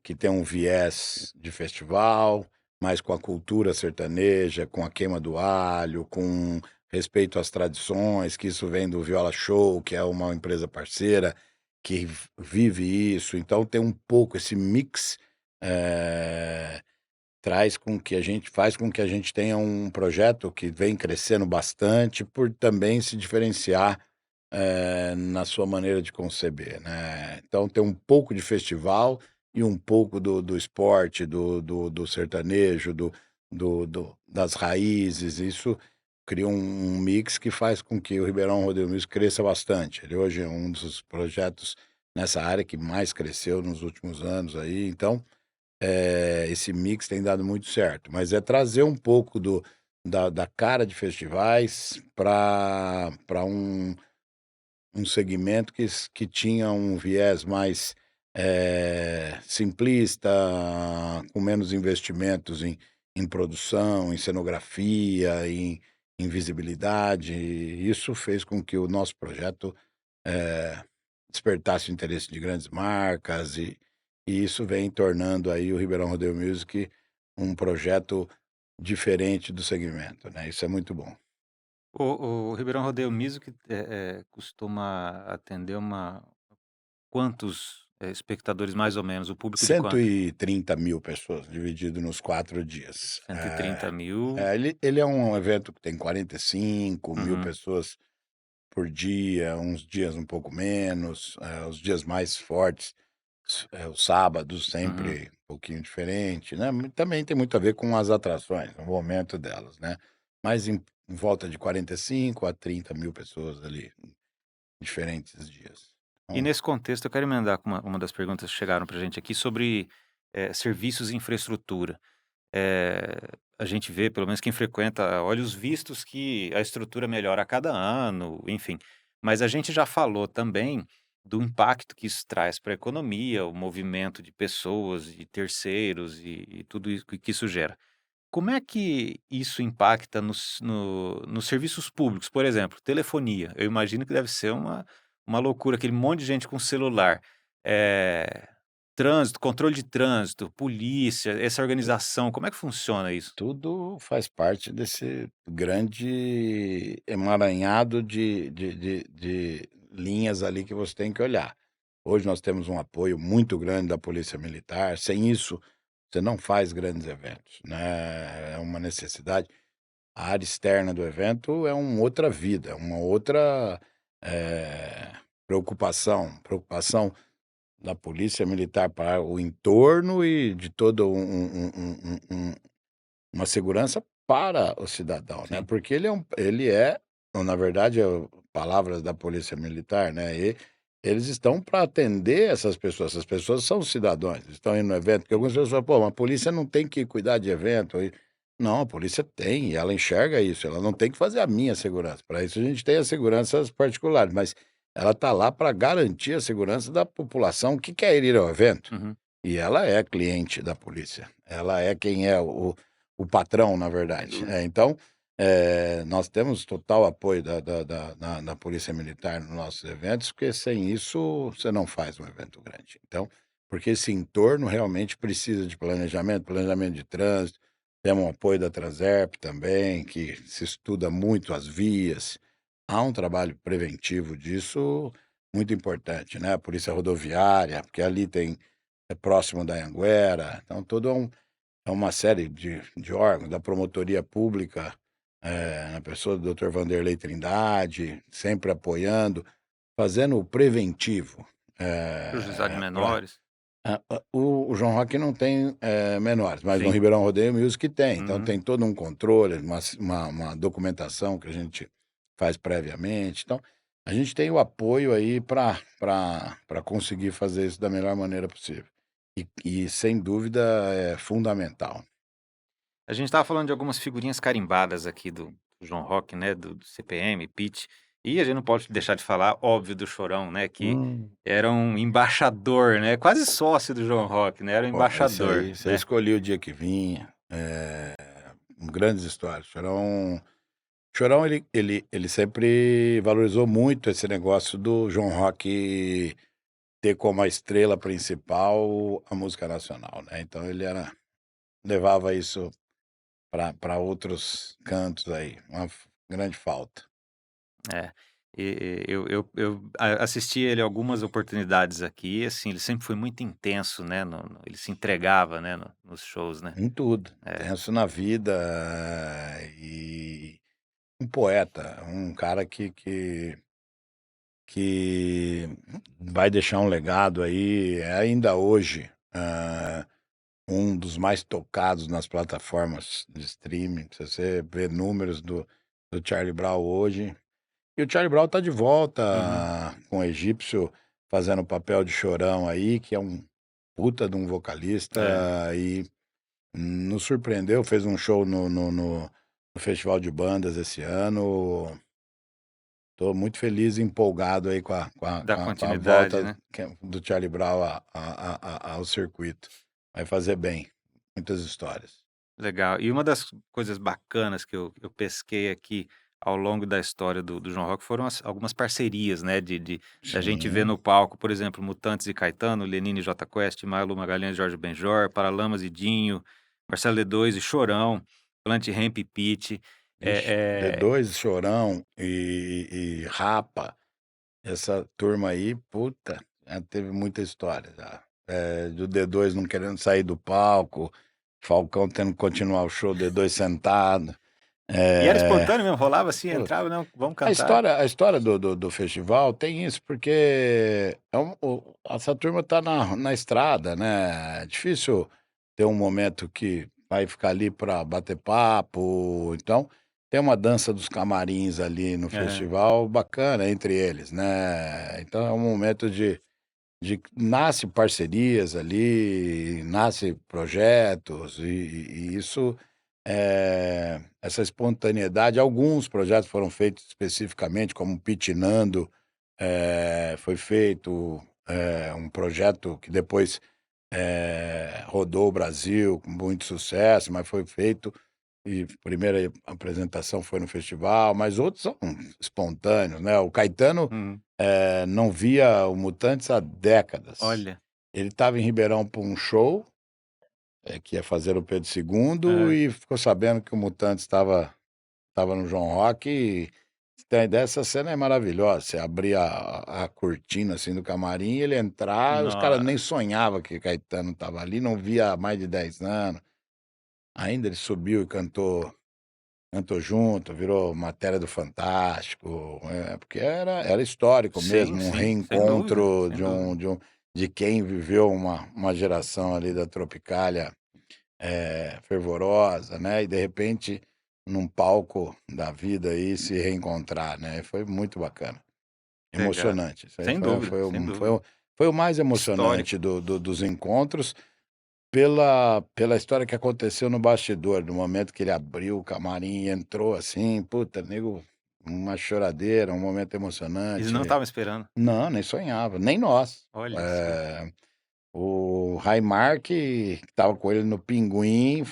que tem um viés de festival, mas com a cultura sertaneja, com a queima do alho, com respeito às tradições, que isso vem do Viola Show, que é uma empresa parceira que vive isso. Então tem um pouco esse mix, eh, faz com que a gente tenha um projeto que vem crescendo bastante por também se diferenciar na sua maneira de conceber, né. Então tem um pouco de festival e um pouco do esporte, do sertanejo, das raízes, isso cria um mix que faz com que o Ribeirão Rodeio Music cresça bastante. Ele hoje é um dos projetos nessa área que mais cresceu nos últimos anos aí, então, esse mix tem dado muito certo, mas é trazer um pouco da cara de festivais para um segmento que tinha um viés mais, simplista, com menos investimentos em produção, em cenografia, em visibilidade. E isso fez com que o nosso projeto, eh, despertasse o interesse de grandes marcas e isso vem tornando aí o Ribeirão Rodeio Music um projeto diferente do segmento, né, isso é muito bom. O Ribeirão Rodeio Music, costuma atender uma quantos, espectadores mais ou menos? O público de cento quanto? e trinta mil pessoas, dividido nos 4 dias. 130.000. Ele é um evento que tem 45 mil Uhum, pessoas por dia, uns dias um pouco menos, os dias mais fortes, os sábados uhum. sempre um pouquinho diferente, né, também tem muito a ver com as atrações, o momento delas, né, mas em volta de 45 a 30 mil pessoas ali, em diferentes dias. E Então nesse contexto eu quero emendar com uma das perguntas que chegaram para a gente aqui sobre, serviços e infraestrutura. A gente vê, pelo menos quem frequenta, olha os vistos que a estrutura melhora a cada ano, enfim. Mas a gente já falou também do impacto que isso traz para a economia, o movimento de pessoas, de terceiros e tudo isso que isso gera. Como é que isso impacta nos serviços públicos? Por exemplo, telefonia. Eu imagino que deve ser uma loucura, aquele monte de gente com celular. Eh, Trânsito, controle de trânsito, polícia, essa organização, como é que funciona isso? tudo faz parte desse grande emaranhado de linhas ali que você tem que olhar. Hoje nós temos um apoio muito grande da Polícia Militar, sem isso você não faz grandes eventos, né, é uma necessidade. A área externa do evento é uma outra vida, é uma outra, preocupação da Polícia Militar para o entorno e de todo uma segurança para o cidadão, né, Sim. porque ele é, ou na verdade, palavras da polícia militar, né, eles estão para atender essas pessoas são cidadãos, estão indo no evento, porque algumas pessoas falam: "Pô, mas a polícia não tem que cuidar de evento aí". Não, a polícia tem, e ela enxerga isso, ela não tem que fazer a minha segurança, para isso a gente tem as seguranças particulares, mas ela está lá para garantir a segurança da população que quer ir ao evento, Uhum. e ela é cliente da polícia, ela é quem é o patrão, na Sem verdade. dúvida. Então, nós temos total apoio da polícia militar nos nossos eventos, porque sem isso você não faz um evento grande. Então, porque esse entorno realmente precisa de planejamento de trânsito, temos um apoio da Transerp também, que se estuda muito as vias. Há um trabalho preventivo disso muito importante, né, a polícia rodoviária, porque ali é próximo da Anhanguera, então todo é uma série de órgãos, da promotoria pública, na pessoa do doutor Vanderlei Trindade, sempre apoiando, fazendo o preventivo, Juizado de pra menores. o João Rock não tem, menores, mas no Sim. Ribeirão Rodeio Music tem, então Uhum. tem todo um controle, uma documentação que a gente faz previamente, então, a gente tem o apoio aí para conseguir fazer isso da melhor maneira possível. e sem dúvida é fundamental. A gente estava falando de algumas figurinhas carimbadas aqui do João Rock, né, do CPM, Pitty, e a gente não pode deixar de falar, óbvio, do Chorão, né, que Hum. era um embaixador, né, quase sócio do João Rock, né, era um Pô, esse embaixador, aí você né. escolheu o dia que vinha, grandes histórias. Chorão ele sempre valorizou muito esse negócio do João Rock ter como a estrela principal a música nacional, né, então ele levava isso para outros cantos aí, uma grande falta. É, eu assisti ele algumas oportunidades aqui, assim, ele sempre foi muito intenso, né, ele se entregava, né, nos shows, né. Em tudo, É, tenso na vida e um poeta, um cara que vai deixar um legado aí, ainda hoje, um dos mais tocados nas plataformas de streaming. Se você vê números do Charlie Brown hoje. E o Charlie Brown tá de volta uhum, com o Egípcio fazendo o papel de Chorão aí, que é um puta de um vocalista é, e nos surpreendeu, fez um show no Festival de Bandas esse ano. Tô muito feliz e empolgado aí dá com a continuidade, volta né. do Charlie Brown ao circuito. Vai fazer bem, muitas histórias. Legal. E uma das coisas bacanas que eu pesquei aqui ao longo da história do João Rock foram algumas parcerias, né, da gente ver Sim, no palco, por exemplo, Mutantes e Caetano, Lenine e Jota Quest, Malu Magalhães, Jorge Benjor, Paralamas e Dinho, Marcelo D2 e Chorão, Plant Ramp e Pitty. ixi, É, D2, Chorão e Rapa, essa turma aí, puta, já teve muita história já. Do D2 não querendo sair do palco, Falcão tendo que continuar o show, D2 sentado. e era Eh, espontâneo mesmo, rolava assim, Putz, entrava: "Não, vamos cantar". a história do festival tem isso, porque essa turma tá na estrada, né, é difícil ter um momento que vai ficar ali para bater papo, então tem uma dança dos camarins ali no Aham. festival bacana entre eles, né, então é um momento de nasce parcerias ali, nasce projetos e isso, essa espontaneidade alguns projetos foram feitos especificamente, como Pitinando, foi feito, um projeto que depois, rodou o Brasil com muito sucesso, mas foi feito e a primeira apresentação foi no festival, mas outros são espontâneos, né, o Caetano, Uhum. não via o Mutantes há décadas. Olha. Ele estava em Ribeirão para um show, que ia fazer o Pedro II Aham. e ficou sabendo que o Mutantes estava no João Rock e você tem ideia, essa cena é maravilhosa, você abria a cortina, assim, do camarim, ele entrar, os caras nem Nossa. sonhava que Caetano estava ali, não via há mais de 10 anos. Ainda ele subiu e cantou junto, virou matéria do Fantástico, porque era histórico Sim, mesmo, um sim, sem dúvida, reencontro sem dúvida. de quem viveu uma geração ali da Tropicália, fervorosa, né, e de repente, num palco da vida aí, se reencontrar, né, foi muito bacana, Legal. emocionante. Isso aí Sem dúvida, sem dúvida. foi o mais emocionante Histórico. dos encontros, pela história que aconteceu no bastidor, no momento que ele abriu o camarim e entrou assim, puta, nego, uma choradeira, um momento Eles não emocionante. estavam esperando. Não, nem sonhava, nem nós. Olha só. Eh, o Raimark, que estava com ele no Pinguim,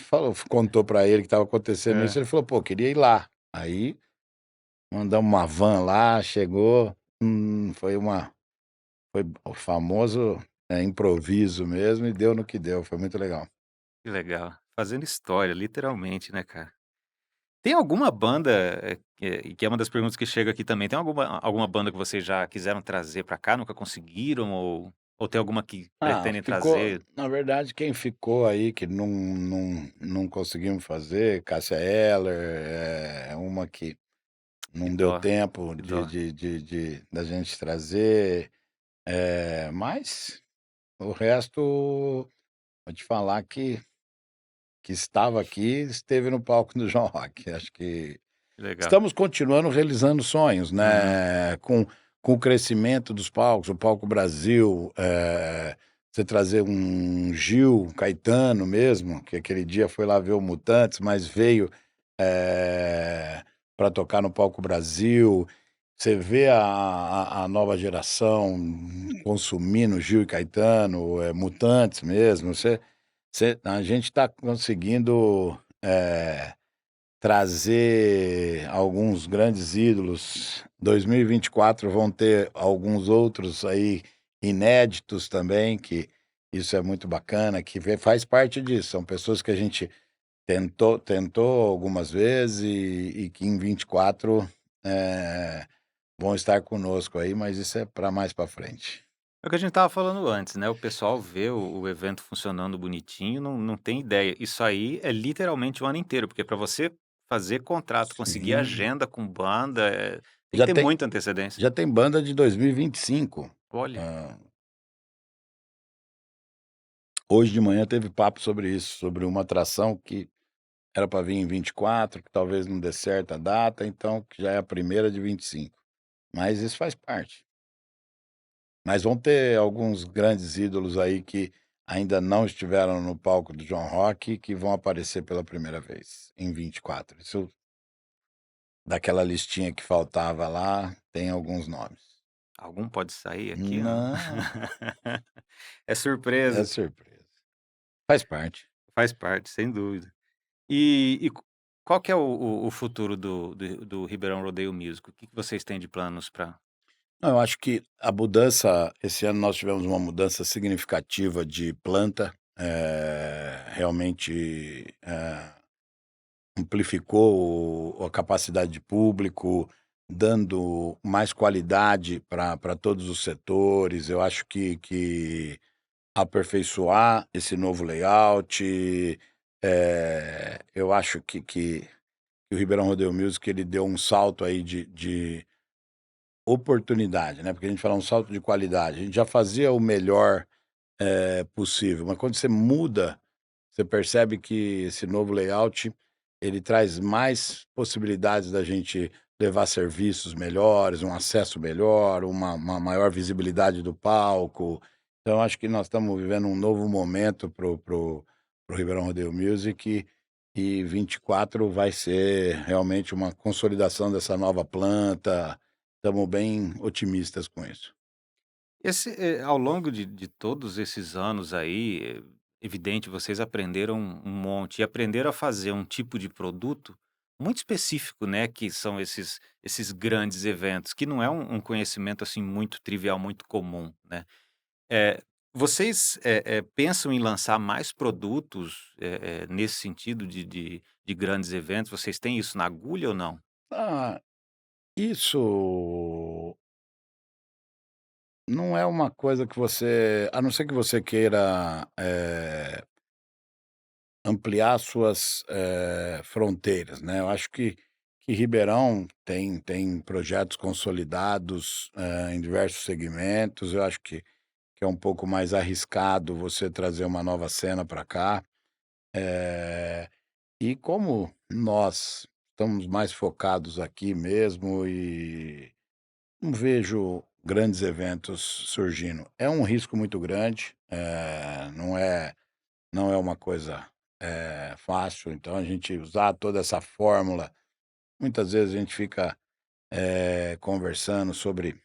contou pra ele que estava acontecendo isso, É, ele falou: "Pô, queria ir lá". Aí mandamos uma van lá, chegou, foi o famoso, improviso mesmo e deu no que deu, foi muito legal. que legal. Fazendo história, literalmente, né, cara. Tem alguma banda, que é uma das perguntas que chega aqui também, tem alguma banda que vocês já quiseram trazer pra cá, nunca conseguiram ou tem alguma que Ah, pretendem ficou trazer? na verdade, quem ficou aí que não conseguimos fazer, Cássia Eller, é uma que Que não deu dó, tempo que dó. de da gente trazer, mas o resto, vou te falar que estava aqui, esteve no palco do João Rock. Acho que Que legal. estamos continuando realizando sonhos, Aham. né, com o crescimento dos palcos, o Palco Brasil, você trazer um Gil, Caetano mesmo, que aquele dia foi lá ver o Mutantes, mas veio para tocar no Palco Brasil. Você vê a nova geração consumindo Gil e Caetano, Mutantes mesmo. A gente está conseguindo trazer alguns grandes ídolos. 2024 vão ter alguns outros aí inéditos também, que isso é muito bacana, que faz parte disso. São pessoas que a gente tentou algumas vezes e que em 24 eh, vão estar conosco aí, mas isso é para mais para frente. É o que a gente estava falando antes, né, o pessoal vê o evento funcionando bonitinho, não tem ideia. Isso aí é literalmente o ano inteiro, porque para você fazer contrato, conseguir Sim. agenda com banda, tem que Já ter tem muita antecedência. já tem banda de 2025. Olha, Hã, hoje de manhã teve papo sobre isso, sobre uma atração que era para vir em 24, que talvez não dê certo a data, então que já é a primeira de 25. Mas isso faz parte. Mas vão ter alguns grandes ídolos aí que ainda não estiveram no palco do João Rock, que vão aparecer pela primeira vez em 24. Isso daquela listinha que faltava lá, tem alguns nomes. algum pode sair aqui? Não, É é surpresa, surpresa. Faz parte. faz parte, sem dúvida. E qual que é o futuro do Ribeirão Rodeio Music? O que que vocês têm de planos para? Não, eu acho que a mudança esse ano nós tivemos uma mudança significativa de planta, realmente, amplificou a capacidade de público, dando mais qualidade para todos os setores. Eu acho que aperfeiçoar esse novo layout, eu acho que o Ribeirão Rodeio Music ele deu um salto aí de oportunidade, né, porque a gente fala um salto de qualidade. A gente já fazia o melhor, possível, mas quando você muda, você percebe que esse novo layout, ele traz mais possibilidades da gente levar serviços melhores, um acesso melhor, uma maior visibilidade do palco. Então acho que nós estamos vivendo um novo momento pro Ribeirão Rodeio Music, e 24 vai ser realmente uma consolidação dessa nova planta. Estamos bem otimistas com isso. Ao longo de todos esses anos aí, evidente, vocês aprenderam um monte e aprenderam a fazer um tipo de produto muito específico, né, que são esses grandes eventos, que não é um conhecimento, assim, muito trivial, muito comum, né. Eh, vocês, pensam em lançar mais produtos, nesse sentido de grandes eventos? Vocês têm isso na agulha ou não? Ah, isso não é uma coisa que você, a não ser que você queira, ampliar suas, fronteiras, né. Eu acho que Ribeirão tem projetos consolidados, em diversos segmentos. Eu acho que é um pouco mais arriscado você trazer uma nova cena para cá. Eh, e como nós estamos mais focados aqui mesmo e não vejo grandes eventos surgindo. É um risco muito grande, não é uma coisa, fácil. Então a gente usar toda essa fórmula, muitas vezes a gente fica, conversando sobre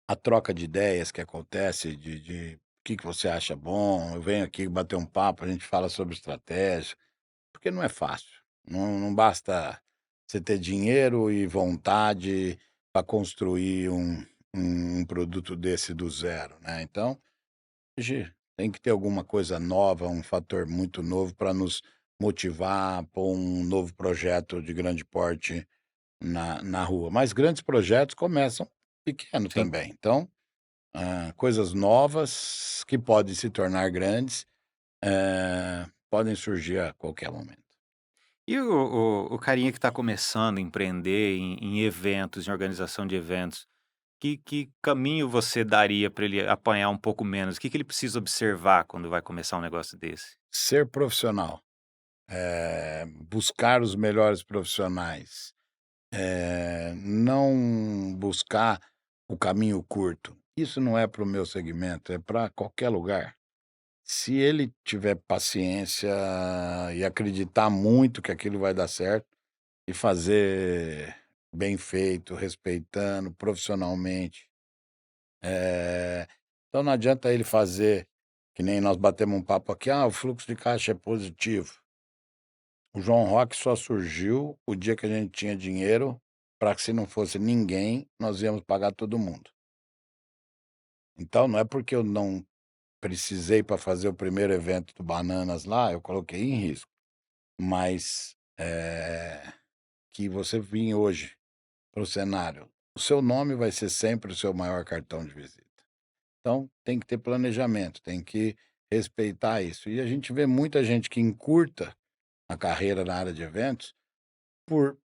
a troca de ideias que acontece de o que que você acha bom, eu venho aqui bater um papo, a gente fala sobre estratégia, porque não é fácil. Não basta você ter dinheiro e vontade para construir um produto desse do zero, né. Então, hoje tem que ter alguma coisa nova, um fator muito novo para nos motivar a pôr um novo projeto de grande porte na rua. Mas grandes projetos começam pequeno Sim. também. Então, coisas novas que podem se tornar grandes, podem surgir a qualquer momento. E o carinha que está começando a empreender em eventos, em organização de eventos, que caminho você daria para ele apanhar um pouco menos? O que que ele precisa observar quando vai começar um negócio desse? Ser profissional, buscar os melhores profissionais, não buscar o caminho curto. isso não é para o meu segmento, é para qualquer lugar. Se ele tiver paciência e acreditar muito que aquilo vai dar certo e fazer bem feito, respeitando profissionalmente, eh, então não adianta ele fazer que nem nós batemos um papo aqui: "Ah, o fluxo de caixa é positivo". O João Rock só surgiu o dia que a gente tinha dinheiro para que se não fosse ninguém, nós íamos pagar todo mundo. Então não é porque eu não precisei para fazer o primeiro evento do Bananas lá, eu coloquei em risco, mas, que você vir hoje para o cenário, o seu nome vai ser sempre o seu maior cartão de visita. Então tem que ter planejamento, tem que respeitar isso. E a gente vê muita gente que encurta a carreira na área de eventos por,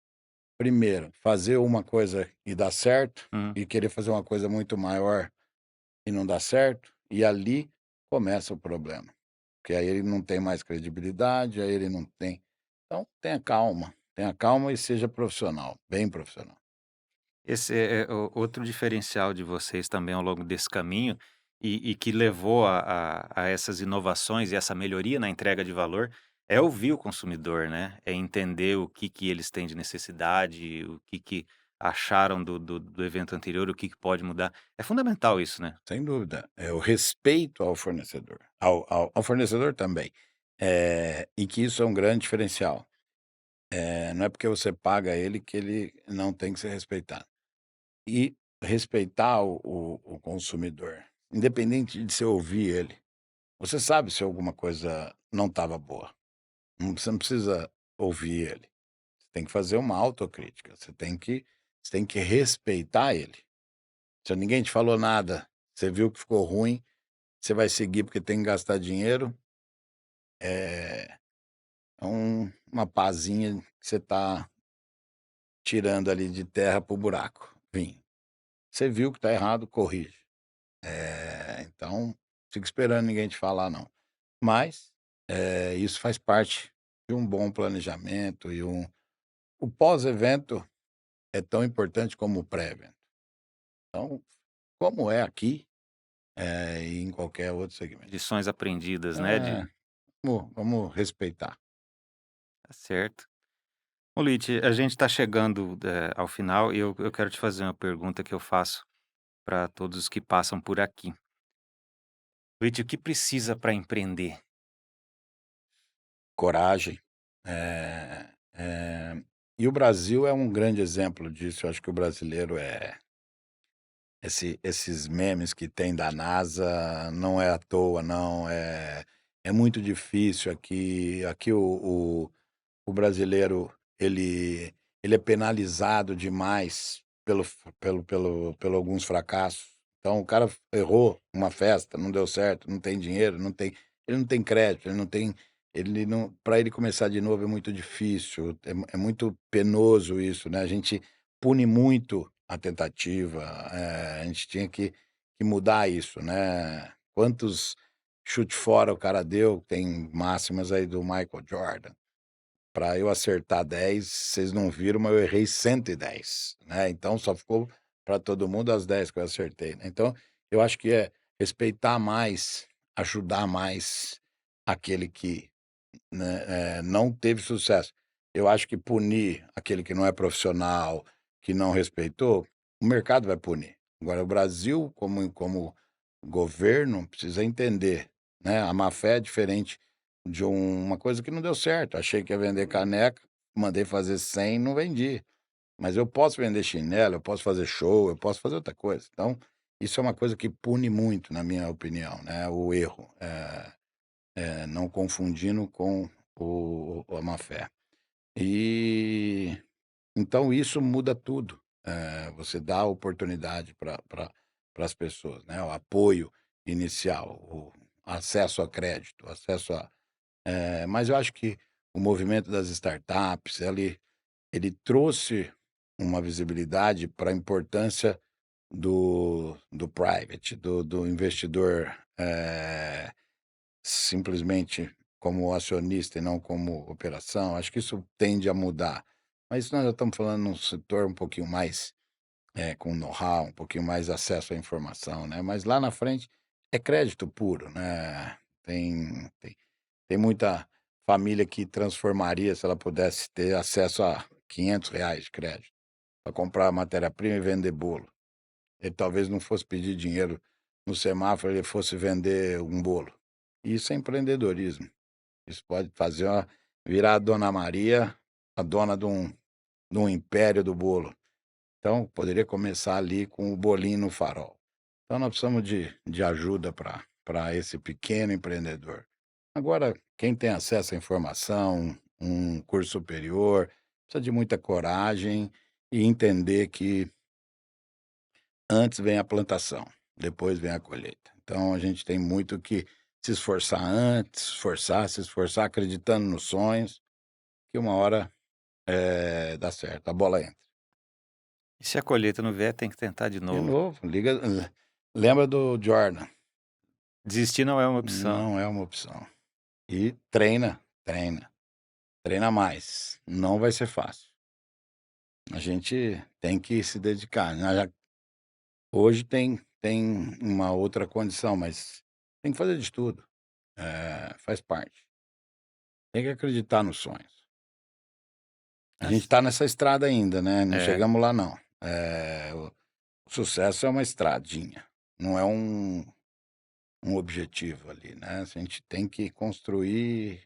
primeiro, fazer uma coisa e dar certo, Hum. e querer fazer uma coisa muito maior e não dá certo, e ali começa o problema. Porque aí ele não tem mais credibilidade, aí ele não tem. Então tenha calma e seja profissional, bem profissional. Esse é outro diferencial de vocês também ao longo desse caminho, e que levou a essas inovações e essa melhoria na entrega de valor, é ouvir o consumidor, né, é entender o que que eles têm de necessidade, o que acharam do evento anterior, o que pode mudar. É fundamental isso, né. Sem dúvida. É o respeito ao fornecedor, ao fornecedor também. E que isso é um grande diferencial. Não é porque você paga ele que ele não tem que ser respeitado. E respeitar o consumidor, independente de você ouvir ele. Você sabe se alguma coisa não estava boa. Você não precisa ouvir ele. Você tem que fazer uma autocrítica. Você tem que respeitar ele. Se ninguém te falou nada, você viu que ficou ruim, você vai seguir porque tem que gastar dinheiro, é uma pazinha que você está tirando ali de terra para o buraco. Vim. Você viu que está errado, corrige. Então, fica esperando ninguém te falar não. Mas, isso faz parte de um bom planejamento e o pós-evento é tão importante como o pré-evento. Então, como é aqui, e em qualquer outro segmento. Lições aprendidas, né, É, vamos respeitar. tá certo. Ô Lite, a gente está chegando, ao final e eu quero te fazer uma pergunta que eu faço para todos os que passam por aqui. Lite, o que precisa para empreender? Coragem. E o Brasil é um grande exemplo disso. Eu acho que o brasileiro esses memes que tem da NASA não é à toa, não. É muito difícil aqui. Aqui o brasileiro ele é penalizado demais pelo alguns fracassos. Então o cara errou uma festa, não deu certo, não tem dinheiro, ele não tem crédito, ele não para ele começar de novo é muito difícil, é muito penoso isso, né, a gente pune muito a tentativa, a gente tinha que mudar isso, né. Quantos chute fora o cara deu, tem máximas aí do Michael Jordan. Para eu acertar 10, vocês não viram, mas eu errei 110, né, então só ficou para todo mundo as 10 que eu acertei, né. Então, eu acho que é respeitar mais, ajudar mais aquele que, né, não teve sucesso. Eu acho que punir aquele que não é profissional, que não respeitou, o mercado vai punir. Agora o Brasil como governo precisa entender, né, a má-fé é diferente de uma coisa que não deu certo, achei que ia vender caneca, mandei fazer 100, não vendi. Mas eu posso vender chinelo, eu posso fazer show, eu posso fazer outra coisa. Então, isso é uma coisa que pune muito, na minha opinião, né, o erro, não confundindo com a má-fé. E então isso muda tudo. Você dá oportunidade para as pessoas, né, o apoio inicial, o acesso a crédito, acesso a mas eu acho que o movimento das startups, ele trouxe uma visibilidade para a importância do private, do investidor, simplesmente como acionista e não como operação. Acho que isso tende a mudar. Mas nós já estamos falando num setor um pouquinho mais com know-how, um pouquinho mais acesso à informação, né? Mas lá na frente é crédito puro, né? Tem muita família que transformaria se ela pudesse ter acesso a R$ 500 de crédito para comprar matéria-prima e vender bolo. Ele talvez não fosse pedir dinheiro no semáforo, ele fosse vender um bolo. Isso é empreendedorismo. Isso pode fazer virar a Dona Maria, a dona de um império do bolo. Então, poderia começar ali com o bolinho no farol. Então, nós precisamos de ajuda para esse pequeno empreendedor. Agora, quem tem acesso à informação, um curso superior, precisa de muita coragem e entender que antes vem a plantação, depois vem a colheita. Então, a gente tem muito que se esforçar antes, se esforçar acreditando nos sonhos, que uma hora dá certo, a bola entra. E se a colheita não vier, tem que tentar de De novo. novo, lembra do Jordan, Desistir não é uma opção. não é uma opção. E treina mais. Não vai ser fácil. A gente tem que se dedicar. Hoje tem uma outra condição, mas tem que fazer de tudo. Faz parte. Tem que acreditar nos sonhos. A gente As- está nessa estrada ainda, né? Não É, chegamos lá, não. O sucesso é uma estradinha, não é um objetivo ali, né? A gente tem que construir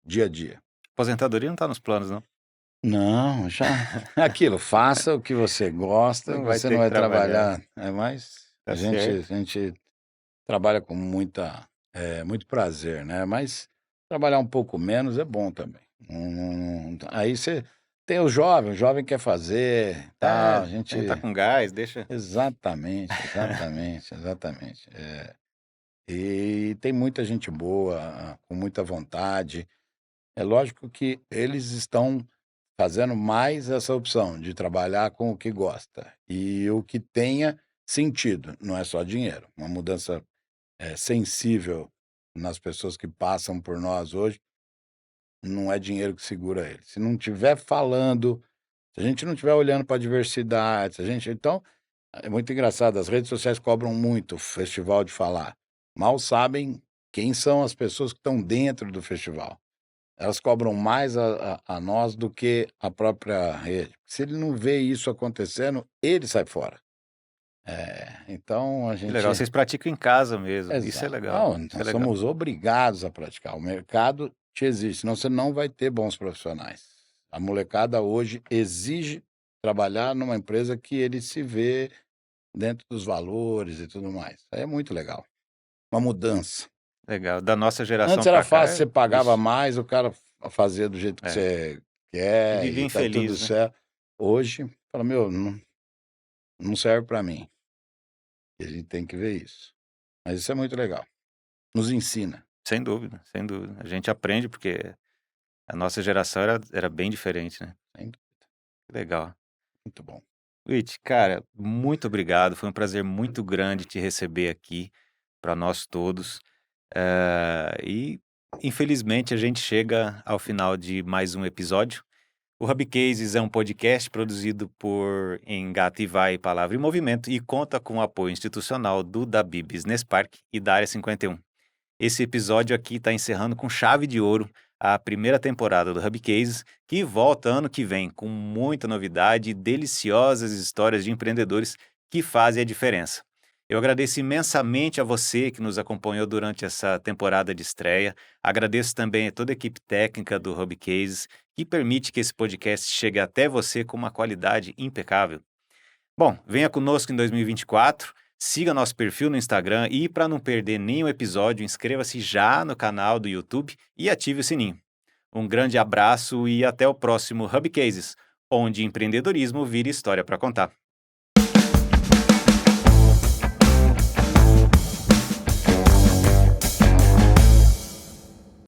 dia a dia. aposentadoria não tá nos planos, não. Não, já é aquilo, faça o que você gosta, Não que vai você ter não que vai trabalhar. trabalhar, mas a Tá gente certo. a gente trabalha com muito prazer, né, mas trabalhar um pouco menos é bom também. Aí você tem o jovem quer fazer, É, tal, a gente tem que tá com gás, deixa. exatamente, exatamente, exatamente. E tem muita gente boa, com muita vontade. É lógico que eles estão fazendo mais essa opção de trabalhar com o que gosta e o que tenha sentido, não é só dinheiro. Uma mudança, sensível nas pessoas que passam por nós hoje, não é dinheiro que segura eles. Se não estiver falando, se a gente não estiver olhando para a diversidade, se a gente então, é muito engraçado, as redes sociais cobram muito o festival de falar. Mal sabem quem são as pessoas que estão dentro do festival. Elas cobram mais a nós do que a própria rede. Se ele não vê isso acontecendo, ele sai fora. Então a Que legal, gente vocês praticam em casa mesmo, isso é exato. legal, Não, isso é nós legal. somos obrigados a praticar. O mercado te exige, senão você não vai ter bons profissionais. A molecada hoje exige trabalhar numa empresa que ele se vê dentro dos valores e tudo mais. Aí é muito legal. Uma mudança. Legal, da nossa Antes geração era pra cá, fácil, você pagava vixe, mais, o cara fazia do jeito que é, você e quer vivia e tá tudo infeliz, né. certo. Hoje, fala: "Meu, não serve para mim". E a gente tem que ver isso. Mas isso é muito legal. Nos ensina. Sem dúvida, sem dúvida. A gente aprende porque a nossa geração era bem diferente, né. Sem Que legal. muito bom. Luiz, cara, muito obrigado, foi um prazer muito grande te receber aqui, para nós todos. E infelizmente a gente chega ao final de mais um episódio. O Hub Cases é um podcast produzido por Engata e Vai Palavra em Movimento e conta com o apoio institucional do Dabi Business Park e da Área 51. Esse episódio aqui está encerrando com chave de ouro a primeira temporada do Hub Cases, que volta ano que vem com muita novidade e deliciosas histórias de empreendedores que fazem a diferença. Eu agradeço imensamente a você que nos acompanhou durante essa temporada de estreia. Agradeço também a toda a equipe técnica do Hub Cases, que permite que esse podcast chegue até você com uma qualidade impecável. Bom, venha conosco em 2024, siga nosso perfil no Instagram e, para não perder nenhum episódio, inscreva-se já no canal do YouTube e ative o sininho. Um grande abraço e até o próximo Hub Cases, onde empreendedorismo vira história para contar.